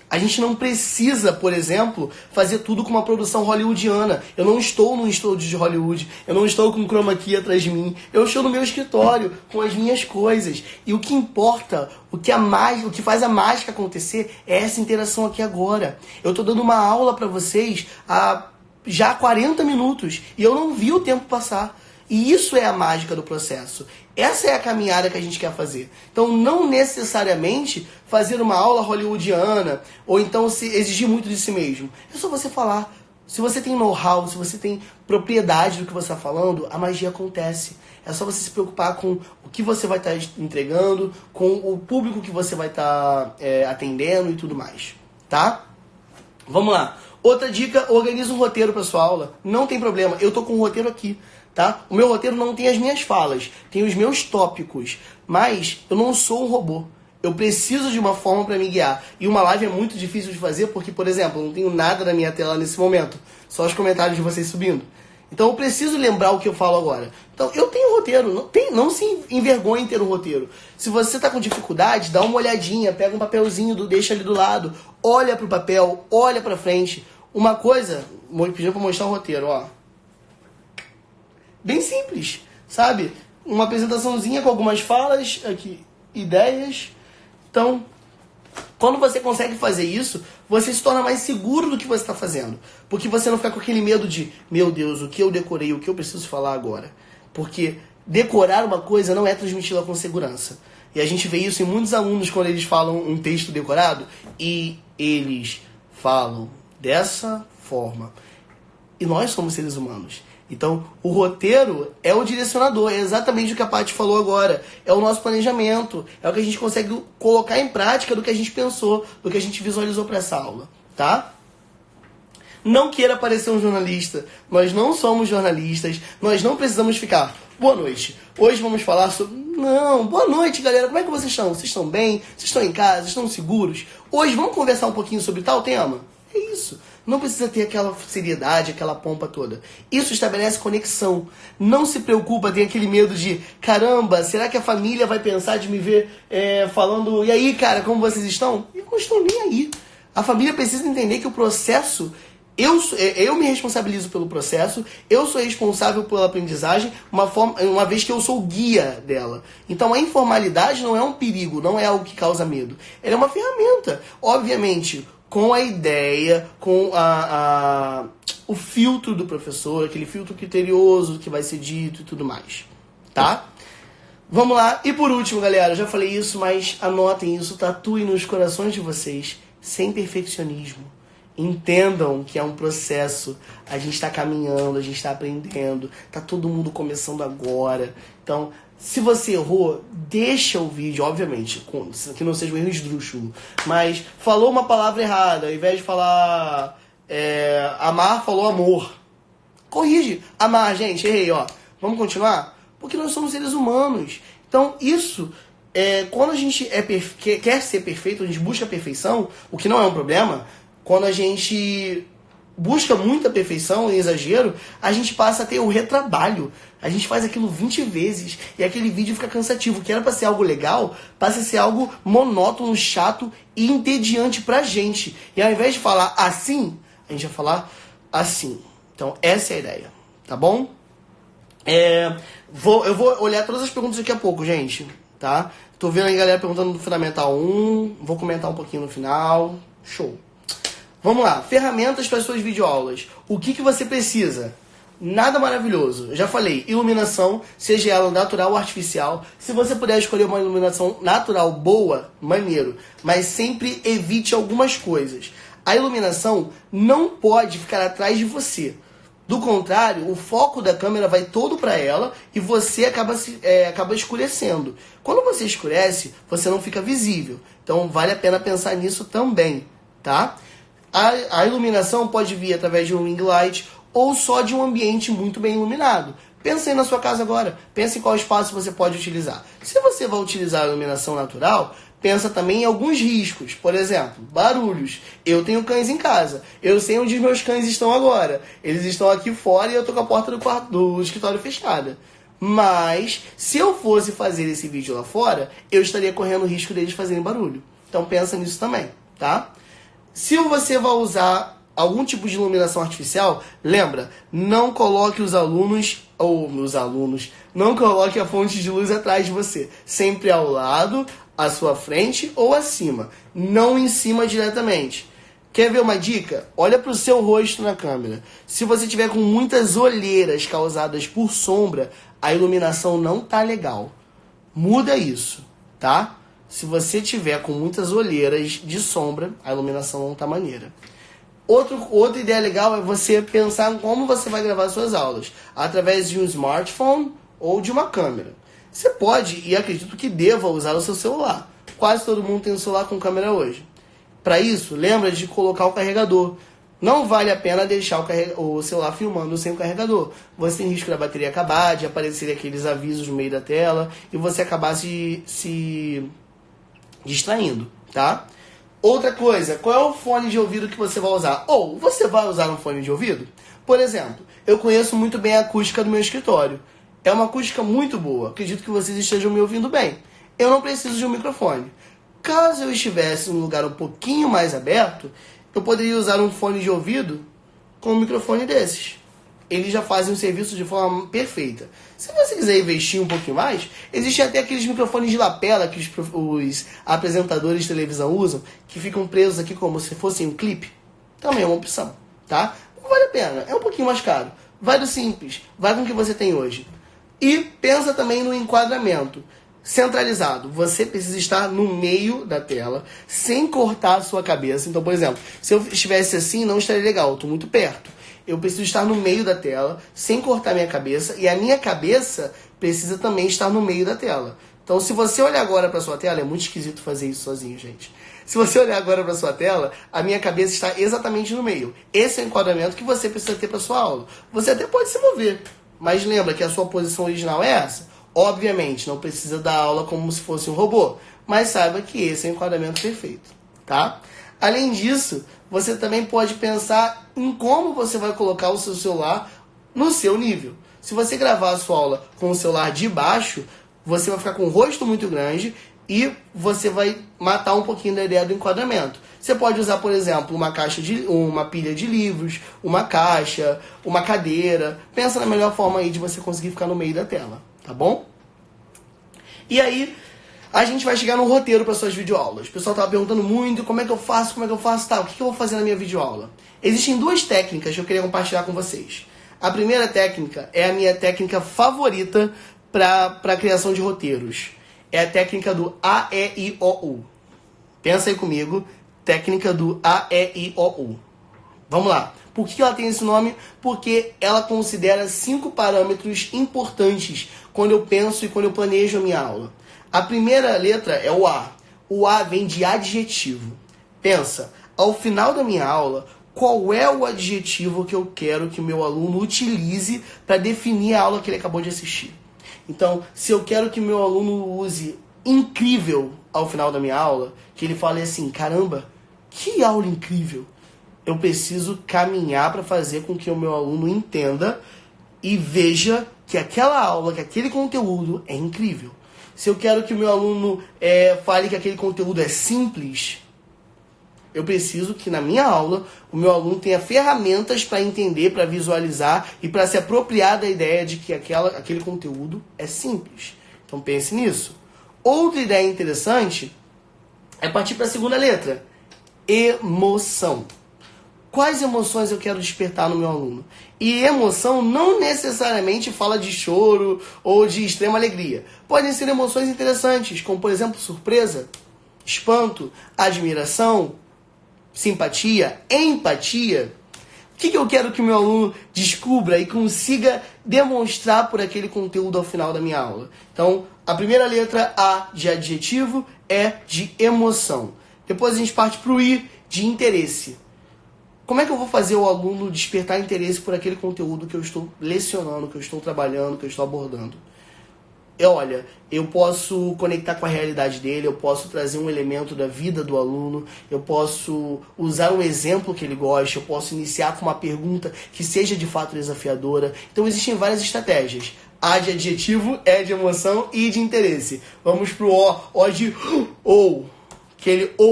A gente não precisa, por exemplo, fazer tudo com uma produção hollywoodiana. Eu não estou num estúdio de Hollywood, eu não estou com chroma key atrás de mim, eu estou no meu escritório, com as minhas coisas. E o que importa, o que faz a mágica acontecer é essa interação aqui agora. Eu estou dando uma aula para vocês há já 40 minutos e eu não vi o tempo passar. E isso é a mágica do processo. Essa é a caminhada que a gente quer fazer. Então, não necessariamente fazer uma aula hollywoodiana ou então se exigir muito de si mesmo. É só você falar. Se você tem know-how, se você tem propriedade do que você está falando, a magia acontece. É só você se preocupar com o que você vai estar entregando, com o público que você vai estar atendendo e tudo mais. Tá? Vamos lá. Outra dica, organiza um roteiro para sua aula. Não tem problema, eu tô com um roteiro aqui. Tá? O meu roteiro não tem as minhas falas, tem os meus tópicos, mas eu não sou um robô. Eu preciso de uma forma para me guiar. E uma live é muito difícil de fazer porque, por exemplo, eu não tenho nada na minha tela nesse momento. só os comentários de vocês subindo. Então eu preciso lembrar o que eu falo agora. Então eu tenho roteiro, não se envergonhe em ter um roteiro. Se você está com dificuldade, dá uma olhadinha, pega um papelzinho, deixa ali do lado, olha pro papel, olha pra frente. Uma coisa, pedindo pra mostrar o roteiro, ó. Bem simples, sabe? Uma apresentaçãozinha com algumas falas, aqui, ideias. Então, quando você consegue fazer isso, você se torna mais seguro do que você está fazendo. Porque você não fica com aquele medo de, meu Deus, o que eu decorei, o que eu preciso falar agora. Porque decorar uma coisa não é transmiti-la com segurança. E a gente vê isso em muitos alunos quando eles falam um texto decorado e eles falam dessa forma. E nós somos seres humanos. Então, o roteiro é o direcionador, é exatamente o que a Paty falou agora. É o nosso planejamento, é o que a gente consegue colocar em prática do que a gente pensou, do que a gente visualizou para essa aula, tá? Não queira parecer um jornalista, nós não somos jornalistas, nós não precisamos ficar, boa noite, hoje vamos falar sobre... Não, boa noite galera, como é que vocês estão? Vocês estão bem? Vocês estão em casa? Vocês estão seguros? Hoje vamos conversar um pouquinho sobre tal tema? É isso. Não precisa ter aquela seriedade, aquela pompa toda. Isso estabelece conexão. Não se preocupa, tem aquele medo de, caramba, será que a família vai pensar de me ver falando, e aí, cara, como vocês estão? Eu não estou nem aí. A família precisa entender que o processo, eu me responsabilizo pelo processo, eu sou responsável pela aprendizagem, uma vez que eu sou o guia dela. Então a informalidade não é um perigo, não é algo que causa medo. Ela é uma ferramenta. Obviamente, com a ideia, com o filtro do professor, aquele filtro criterioso que vai ser dito e tudo mais, tá? Vamos lá. E por último, galera, eu já falei isso, mas anotem isso, tatuem nos corações de vocês, sem perfeccionismo. Entendam que é um processo, a gente está caminhando, a gente está aprendendo, tá todo mundo começando agora. Então, se você errou, deixa o vídeo, obviamente, que não seja um erro esdrúxulo, mas falou uma palavra errada, ao invés de falar amar, falou amor. Corrige. Amar, gente, errei, ó. Vamos continuar? Porque nós somos seres humanos. Então, isso, quando a gente quer ser perfeito, a gente busca a perfeição, o que não é um problema, quando a gente busca muita perfeição e exagero, a gente passa a ter o retrabalho. A gente faz aquilo 20 vezes e aquele vídeo fica cansativo. Que era pra ser algo legal, passa a ser algo monótono, chato e entediante pra gente. E ao invés de falar assim, a gente vai falar assim. Então essa é a ideia, tá bom? Eu vou olhar todas as perguntas daqui a pouco, gente, tá? Tô vendo aí galera perguntando do Fundamental 1, vou comentar um pouquinho no final. Show! Vamos lá, ferramentas para as suas videoaulas. O que você precisa? Nada maravilhoso. Eu já falei, iluminação, seja ela natural ou artificial. Se você puder escolher uma iluminação natural boa, maneiro. Mas sempre evite algumas coisas. A iluminação não pode ficar atrás de você. Do contrário, o foco da câmera vai todo para ela e você acaba escurecendo. Quando você escurece, você não fica visível. Então vale a pena pensar nisso também, tá? A iluminação pode vir através de um ring light ou só de um ambiente muito bem iluminado. Pensa aí na sua casa agora. Pensa em qual espaço você pode utilizar. Se você vai utilizar a iluminação natural, pensa também em alguns riscos. Por exemplo, barulhos. Eu tenho cães em casa. Eu sei onde meus cães estão agora. Eles estão aqui fora e eu estou com a porta do escritório fechada. Mas, se eu fosse fazer esse vídeo lá fora, eu estaria correndo o risco deles fazerem barulho. Então pensa nisso também, tá? Se você vai usar algum tipo de iluminação artificial, lembra, não coloque não coloque a fonte de luz atrás de você. Sempre ao lado, à sua frente ou acima. Não em cima diretamente. Quer ver uma dica? Olha para o seu rosto na câmera. Se você tiver com muitas olheiras causadas por sombra, a iluminação não tá legal. Muda isso, tá? Se você tiver com muitas olheiras de sombra, a iluminação não tá maneira. Outra ideia legal é você pensar em como você vai gravar suas aulas. Através de um smartphone ou de uma câmera. Você pode, e acredito que deva, usar o seu celular. Quase todo mundo tem um celular com câmera hoje. Para isso, lembra de colocar o carregador. Não vale a pena deixar o celular filmando sem o carregador. Você tem risco da bateria acabar, de aparecer aqueles avisos no meio da tela e você acabar se distraindo, tá? Outra coisa, qual é o fone de ouvido que você vai usar? Ou você vai usar um fone de ouvido? Por exemplo, eu conheço muito bem a acústica do meu escritório. É uma acústica muito boa. Acredito que vocês estejam me ouvindo bem. Eu não preciso de um microfone. Caso eu estivesse em um lugar um pouquinho mais aberto, eu poderia usar um fone de ouvido com um microfone desses. Eles já fazem o serviço de forma perfeita. Se você quiser investir um pouquinho mais, existem até aqueles microfones de lapela que os apresentadores de televisão usam, que ficam presos aqui como se fossem um clipe. Também é uma opção, tá? Não vale a pena, é um pouquinho mais caro. Vai do simples, vai com o que você tem hoje. E pensa também no enquadramento centralizado. Você precisa estar no meio da tela, sem cortar a sua cabeça. Então, por exemplo, se eu estivesse assim, não estaria legal, eu estou muito perto. Eu preciso estar no meio da tela, sem cortar minha cabeça, e a minha cabeça precisa também estar no meio da tela. Então, se você olhar agora para sua tela, é muito esquisito fazer isso sozinho, gente. Se você olhar agora para sua tela, a minha cabeça está exatamente no meio. Esse é o enquadramento que você precisa ter para sua aula. Você até pode se mover, mas lembra que a sua posição original é essa? Obviamente, não precisa dar aula como se fosse um robô, mas saiba que esse é o enquadramento perfeito, tá? Além disso, você também pode pensar em como você vai colocar o seu celular no seu nível. Se você gravar a sua aula com o celular de baixo, você vai ficar com o rosto muito grande e você vai matar um pouquinho da ideia do enquadramento. Você pode usar, por exemplo, uma pilha de livros, uma caixa, uma cadeira. Pensa na melhor forma aí de você conseguir ficar no meio da tela, tá bom? E aí, a gente vai chegar no roteiro para suas videoaulas. O pessoal estava perguntando muito como é que eu faço, tá? O que eu vou fazer na minha videoaula? Existem duas técnicas que eu queria compartilhar com vocês. A primeira técnica é a minha técnica favorita para a criação de roteiros. É a técnica do AEIOU. Pensa aí comigo, técnica do AEIOU. Vamos lá. Por que ela tem esse nome? Porque ela considera 5 parâmetros importantes quando eu penso e quando eu planejo a minha aula. A primeira letra é o A. O A vem de adjetivo. Pensa, ao final da minha aula, qual é o adjetivo que eu quero que o meu aluno utilize para definir a aula que ele acabou de assistir? Então, se eu quero que o meu aluno use incrível ao final da minha aula, que ele fale assim, caramba, que aula incrível! Eu preciso caminhar para fazer com que o meu aluno entenda e veja que aquela aula, que aquele conteúdo é incrível. Se eu quero que o meu aluno fale que aquele conteúdo é simples, eu preciso que na minha aula o meu aluno tenha ferramentas para entender, para visualizar e para se apropriar da ideia de que aquele conteúdo é simples. Então pense nisso. Outra ideia interessante é partir para a segunda letra. Emoção. Quais emoções eu quero despertar no meu aluno? E emoção não necessariamente fala de choro ou de extrema alegria. Podem ser emoções interessantes, como por exemplo surpresa, espanto, admiração, simpatia, empatia. O que eu quero que o meu aluno descubra e consiga demonstrar por aquele conteúdo ao final da minha aula? Então, a primeira letra A de adjetivo é de emoção. Depois a gente parte para o I de interesse. Como é que eu vou fazer o aluno despertar interesse por aquele conteúdo que eu estou lecionando, que eu estou trabalhando, que eu estou abordando? Olha, eu posso conectar com a realidade dele, eu posso trazer um elemento da vida do aluno, eu posso usar um exemplo que ele goste, eu posso iniciar com uma pergunta que seja de fato desafiadora. Então existem várias estratégias. A de adjetivo, E de emoção e de interesse. Vamos pro O, O de ou.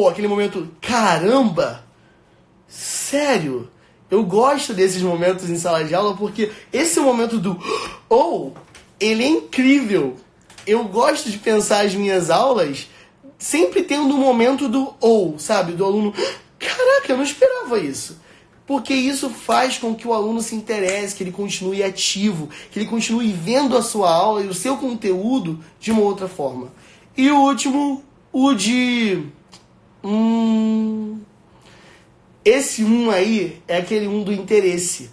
Aquele momento, caramba! Sério, eu gosto desses momentos em sala de aula porque esse momento do ele é incrível. Eu gosto de pensar as minhas aulas sempre tendo um momento do sabe? Do aluno, caraca, eu não esperava isso. Porque isso faz com que o aluno se interesse, que ele continue ativo, que ele continue vendo a sua aula e o seu conteúdo de uma outra forma. E o último, o de... Esse aí é aquele do interesse.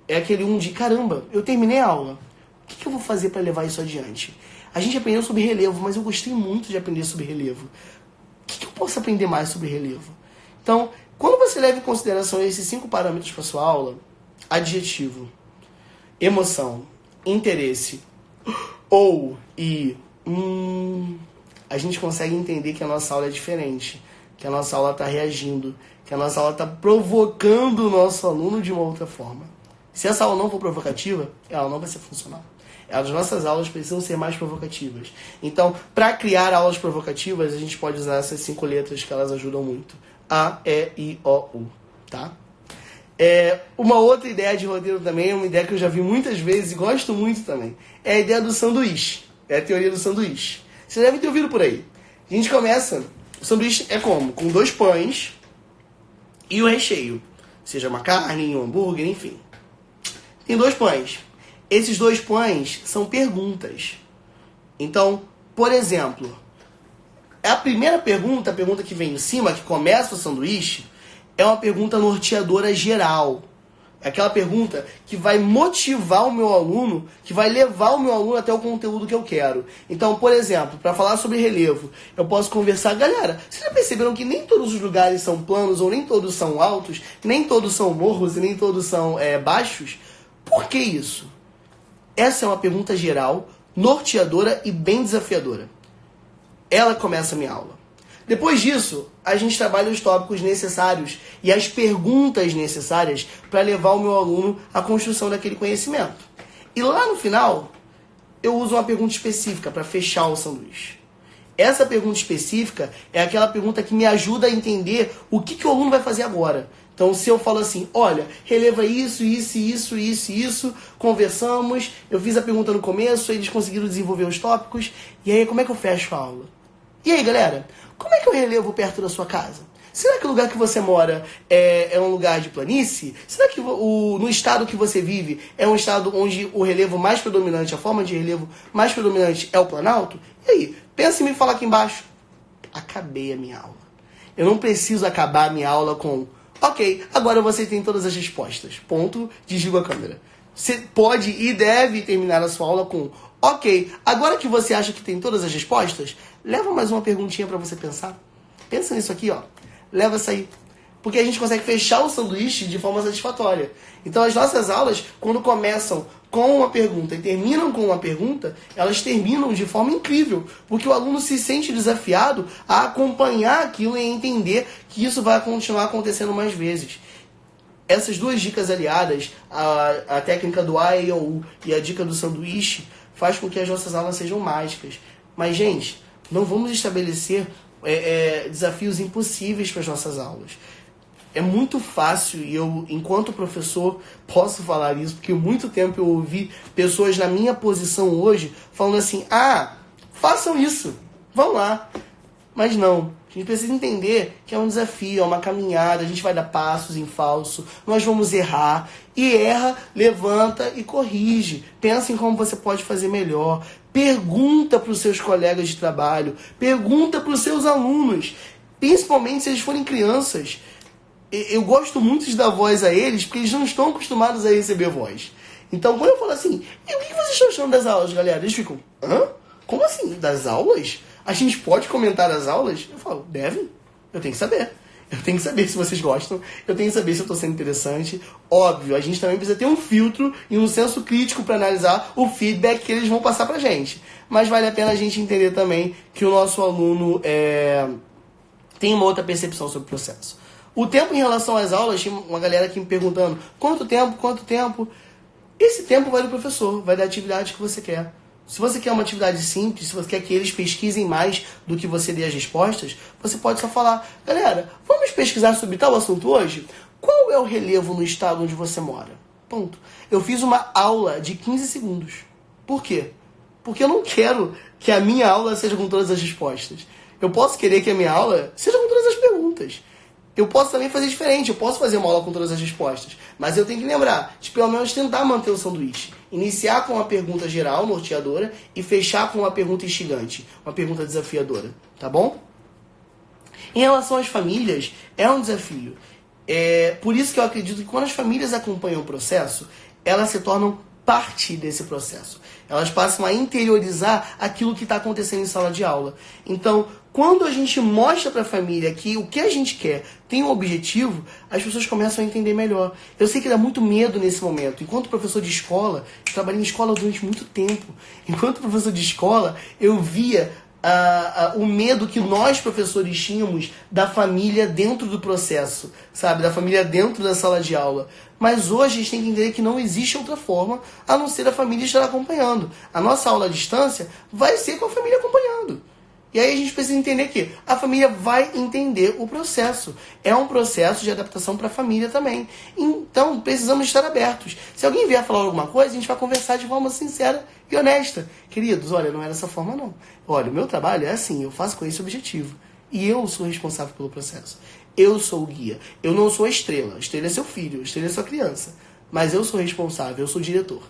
É aquele de, caramba, eu terminei a aula. O que eu vou fazer para levar isso adiante? A gente aprendeu sobre relevo, mas eu gostei muito de aprender sobre relevo. O que eu posso aprender mais sobre relevo? Então, quando você leva em consideração esses 5 parâmetros para sua aula, adjetivo, emoção, interesse, a gente consegue entender que a nossa aula é diferente. que a nossa aula está reagindo, que a nossa aula está provocando o nosso aluno de uma outra forma. Se essa aula não for provocativa, ela não vai ser funcional. As nossas aulas precisam ser mais provocativas. Então, para criar aulas provocativas, a gente pode usar essas 5 letras que elas ajudam muito. A, E, I, O, U. Tá? Uma outra ideia de roteiro também, é uma ideia que eu já vi muitas vezes e gosto muito também. É a ideia do sanduíche. É a teoria do sanduíche. Vocês devem ter ouvido por aí. A gente começa... O sanduíche é como? Com 2 pães e o recheio. Seja uma carne, um hambúrguer, enfim. Tem 2 pães. Esses 2 pães são perguntas. Então, por exemplo, a primeira pergunta, a pergunta que vem em cima, que começa o sanduíche, é uma pergunta norteadora geral. É aquela pergunta que vai motivar o meu aluno, que vai levar o meu aluno até o conteúdo que eu quero. Então, por exemplo, para falar sobre relevo, eu posso conversar... Galera, vocês já perceberam que nem todos os lugares são planos, ou nem todos são altos, nem todos são morros e nem todos são baixos? Por que isso? Essa é uma pergunta geral, norteadora e bem desafiadora. Ela começa a minha aula. Depois disso, a gente trabalha os tópicos necessários e as perguntas necessárias para levar o meu aluno à construção daquele conhecimento. E lá no final, eu uso uma pergunta específica para fechar o sanduíche. Essa pergunta específica é aquela pergunta que me ajuda a entender o que o aluno vai fazer agora. Então, se eu falo assim, olha, releva isso, conversamos, eu fiz a pergunta no começo, eles conseguiram desenvolver os tópicos, e aí como é que eu fecho a aula? E aí, galera, como é que eu relevo perto da sua casa? Será que o lugar que você mora é um lugar de planície? Será que no estado que você vive é um estado onde o relevo mais predominante, a forma de relevo mais predominante é o planalto? E aí, pensa em me falar aqui embaixo. Acabei a minha aula. Eu não preciso acabar a minha aula com... Ok, agora você tem todas as respostas. Ponto, desligo a câmera. Você pode e deve terminar a sua aula com... Ok, agora que você acha que tem todas as respostas, leva mais uma perguntinha para você pensar. Pensa nisso aqui, ó. Leva essa aí. Porque a gente consegue fechar o sanduíche de forma satisfatória. Então as nossas aulas, quando começam com uma pergunta e terminam com uma pergunta, elas terminam de forma incrível. Porque o aluno se sente desafiado a acompanhar aquilo e entender que isso vai continuar acontecendo mais vezes. Essas 2 dicas aliadas, a técnica do A, E, O, U e a dica do sanduíche, faz com que as nossas aulas sejam mágicas. Mas, gente, não vamos estabelecer desafios impossíveis para as nossas aulas. É muito fácil, e eu, enquanto professor, posso falar isso, porque muito tempo eu ouvi pessoas na minha posição hoje falando assim, façam isso, vão lá. Mas não, a gente precisa entender que é um desafio, é uma caminhada, a gente vai dar passos em falso, nós vamos errar, e erra, levanta e corrige. Pensa em como você pode fazer melhor, pergunta para os seus colegas de trabalho, pergunta para os seus alunos, principalmente se eles forem crianças. Eu gosto muito de dar voz a eles, porque eles não estão acostumados a receber voz. Então, quando eu falo assim, e o que vocês estão achando das aulas, galera? Eles ficam, como assim? Das aulas? A gente pode comentar as aulas? Eu falo, deve. Eu tenho que saber. Eu tenho que saber se vocês gostam. Eu tenho que saber se eu estou sendo interessante. Óbvio, a gente também precisa ter um filtro e um senso crítico para analisar o feedback que eles vão passar pra gente. Mas vale a pena a gente entender também que o nosso aluno tem uma outra percepção sobre o processo. O tempo em relação às aulas, tinha uma galera aqui me perguntando, quanto tempo? Esse tempo vai do professor, vai da atividade que você quer. Se você quer uma atividade simples, se você quer que eles pesquisem mais do que você dê as respostas, você pode só falar, galera, vamos pesquisar sobre tal assunto hoje? Qual é o relevo no estado onde você mora? Ponto. Eu fiz uma aula de 15 segundos. Por quê? Porque eu não quero que a minha aula seja com todas as respostas. Eu posso querer que a minha aula seja com todas as perguntas. Eu posso também fazer diferente, eu posso fazer uma aula com todas as respostas, mas eu tenho que lembrar de pelo menos tentar manter o sanduíche. Iniciar com uma pergunta geral, norteadora, e fechar com uma pergunta instigante, uma pergunta desafiadora, tá bom? Em relação às famílias, é um desafio. Por isso que eu acredito que quando as famílias acompanham o processo, elas se tornam parte desse processo. Elas passam a interiorizar aquilo que está acontecendo em sala de aula. Então, quando a gente mostra para a família que o que a gente quer tem um objetivo, as pessoas começam a entender melhor. Eu sei que dá muito medo nesse momento. Enquanto professor de escola, eu trabalhei em escola durante muito tempo. Enquanto professor de escola, eu via o medo que nós, professores, tínhamos da família dentro do processo, sabe? Da família dentro da sala de aula. Mas hoje a gente tem que entender que não existe outra forma a não ser a família estar acompanhando. A nossa aula à distância vai ser com a família acompanhando. E aí a gente precisa entender que a família vai entender o processo. É um processo de adaptação para a família também. Então, precisamos estar abertos. Se alguém vier falar alguma coisa, a gente vai conversar de forma sincera e honesta. Queridos, olha, não é dessa forma não. Olha, o meu trabalho é assim, eu faço com esse objetivo. E eu sou responsável pelo processo. Eu sou o guia. Eu não sou a estrela. A estrela é seu filho, a estrela é sua criança. Mas eu sou responsável, eu sou o diretor.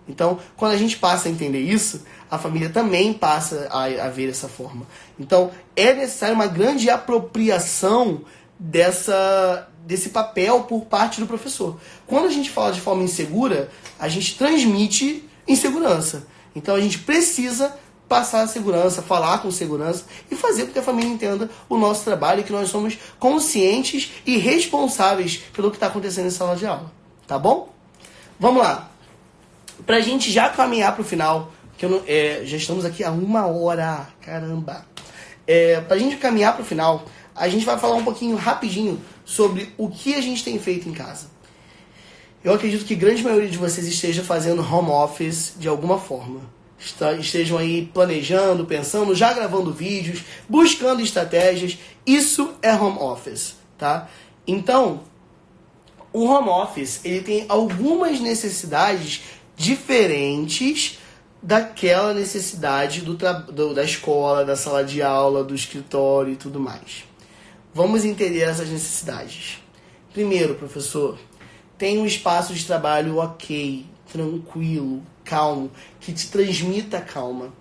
Então, quando a gente passa a entender isso, a família também passa a ver dessa forma. Então, é necessário uma grande apropriação desse papel por parte do professor. Quando a gente fala de forma insegura, a gente transmite insegurança. Então, a gente precisa passar a segurança, falar com segurança e fazer com que a família entenda o nosso trabalho e que nós somos conscientes e responsáveis pelo que está acontecendo em sala de aula. Tá bom? Vamos lá. Pra gente já caminhar pro final, que já estamos aqui há 1 hora, caramba. Pra gente caminhar pro final, a gente vai falar um pouquinho rapidinho sobre o que a gente tem feito em casa. Eu acredito que a grande maioria de vocês esteja fazendo home office de alguma forma. Estejam aí planejando, pensando, já gravando vídeos, buscando estratégias. Isso é home office, tá? Então, o home office, ele tem algumas necessidades diferentes daquela necessidade da escola, da sala de aula, do escritório e tudo mais. Vamos entender essas necessidades. Primeiro, professor, tem um espaço de trabalho ok, tranquilo, calmo, que te transmita calma.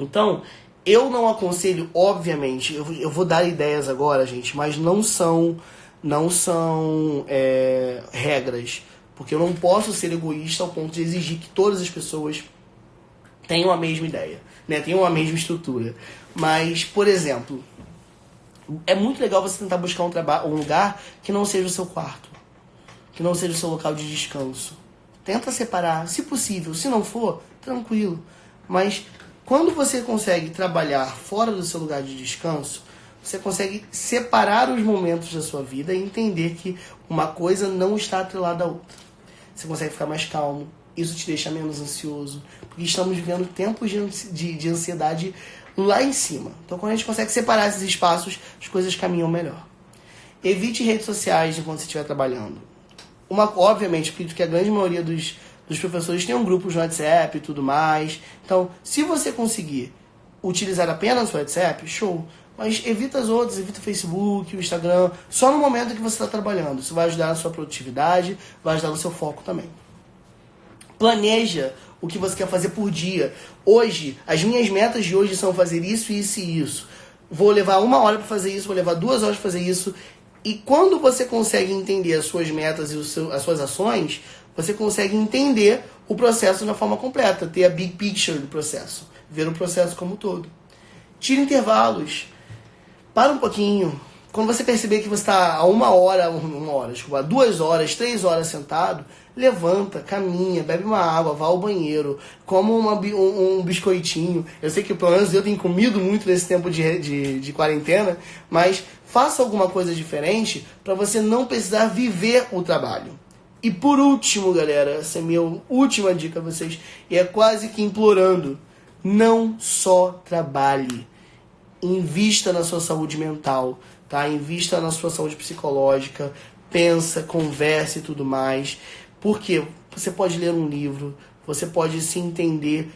Então, eu não aconselho, obviamente, eu vou dar ideias agora, gente, mas não são regras. Porque eu não posso ser egoísta ao ponto de exigir que todas as pessoas tenham a mesma ideia, né? Tenham a mesma estrutura. Mas, por exemplo, é muito legal você tentar buscar um lugar que não seja o seu quarto, que não seja o seu local de descanso. Tenta separar, se possível. Se não for, tranquilo. Mas quando você consegue trabalhar fora do seu lugar de descanso, você consegue separar os momentos da sua vida e entender que uma coisa não está atrelada à outra. Você consegue ficar mais calmo, isso te deixa menos ansioso, porque estamos vivendo tempos de ansiedade lá em cima. Então, quando a gente consegue separar esses espaços, as coisas caminham melhor. Evite redes sociais enquanto você estiver trabalhando. Obviamente, acredito que a grande maioria dos professores tem um grupo no WhatsApp e tudo mais. Então, se você conseguir utilizar apenas o WhatsApp, show. Mas evita as outras, evita o Facebook, o Instagram, só no momento que você está trabalhando. Isso vai ajudar na sua produtividade, vai ajudar no seu foco também. Planeja o que você quer fazer por dia. Hoje, as minhas metas de hoje são fazer isso, isso e isso. Vou levar 1 hora para fazer isso, vou levar 2 horas para fazer isso. E quando você consegue entender as suas metas e as suas ações, você consegue entender o processo de uma forma completa, ter a big picture do processo, ver o processo como um todo. Tira intervalos. Para um pouquinho. Quando você perceber que você está a 1 hora, 2 horas, 3 horas sentado, levanta, caminha, bebe uma água, vá ao banheiro, coma um biscoitinho. Eu sei que pelo menos eu tenho comido muito nesse tempo de quarentena, mas faça alguma coisa diferente para você não precisar viver o trabalho. E por último, galera, essa é a minha última dica a vocês, e é quase que implorando, não só trabalhe. Invista na sua saúde mental, tá? Invista na sua saúde psicológica, pensa, converse e tudo mais. Porque você pode ler um livro, você pode se entender,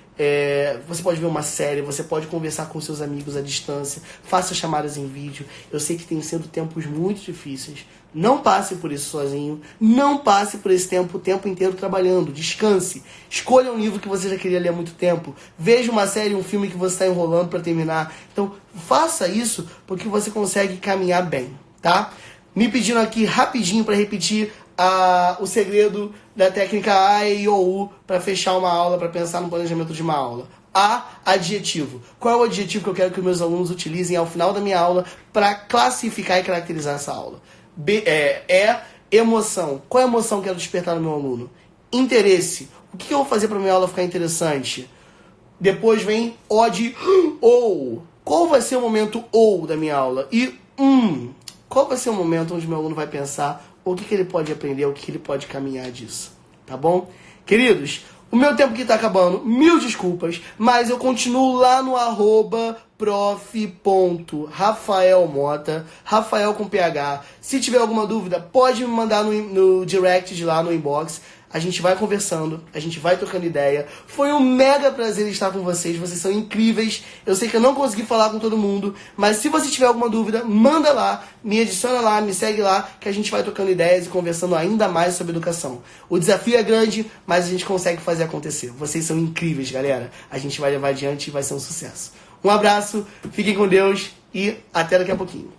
você pode ver uma série, você pode conversar com seus amigos à distância, faça chamadas em vídeo. Eu sei que tem sido tempos muito difíceis. Não passe por isso sozinho, não passe por esse tempo o tempo inteiro trabalhando. Descanse, escolha um livro que você já queria ler há muito tempo, veja uma série, um filme que você está enrolando para terminar. Então, faça isso porque você consegue caminhar bem, tá? Me pediram aqui rapidinho para repetir o segredo da técnica A, E, I, O, U para fechar uma aula, para pensar no planejamento de uma aula. A, adjetivo. Qual é o adjetivo que eu quero que os meus alunos utilizem ao final da minha aula para classificar e caracterizar essa aula? B, emoção. Qual é a emoção que eu quero despertar no meu aluno? Interesse. O que eu vou fazer para minha aula ficar interessante? depois vem O de OU. Qual vai ser o momento OU da minha aula? E qual vai ser o momento onde meu aluno vai pensar o que ele pode aprender, o que ele pode caminhar disso, tá bom? Queridos, o meu tempo aqui tá acabando, mil desculpas, mas eu continuo lá no @prof.rafaelmota, Rafael com PH. Se tiver alguma dúvida, pode me mandar no direct de lá, no inbox. A gente vai conversando, a gente vai trocando ideia. Foi um mega prazer estar com vocês são incríveis. Eu sei que eu não consegui falar com todo mundo, mas se você tiver alguma dúvida, manda lá, me adiciona lá, me segue lá, que a gente vai trocando ideias e conversando ainda mais sobre educação. O desafio é grande, mas a gente consegue fazer acontecer. Vocês são incríveis, galera. A gente vai levar adiante e vai ser um sucesso. Um abraço, fiquem com Deus e até daqui a pouquinho.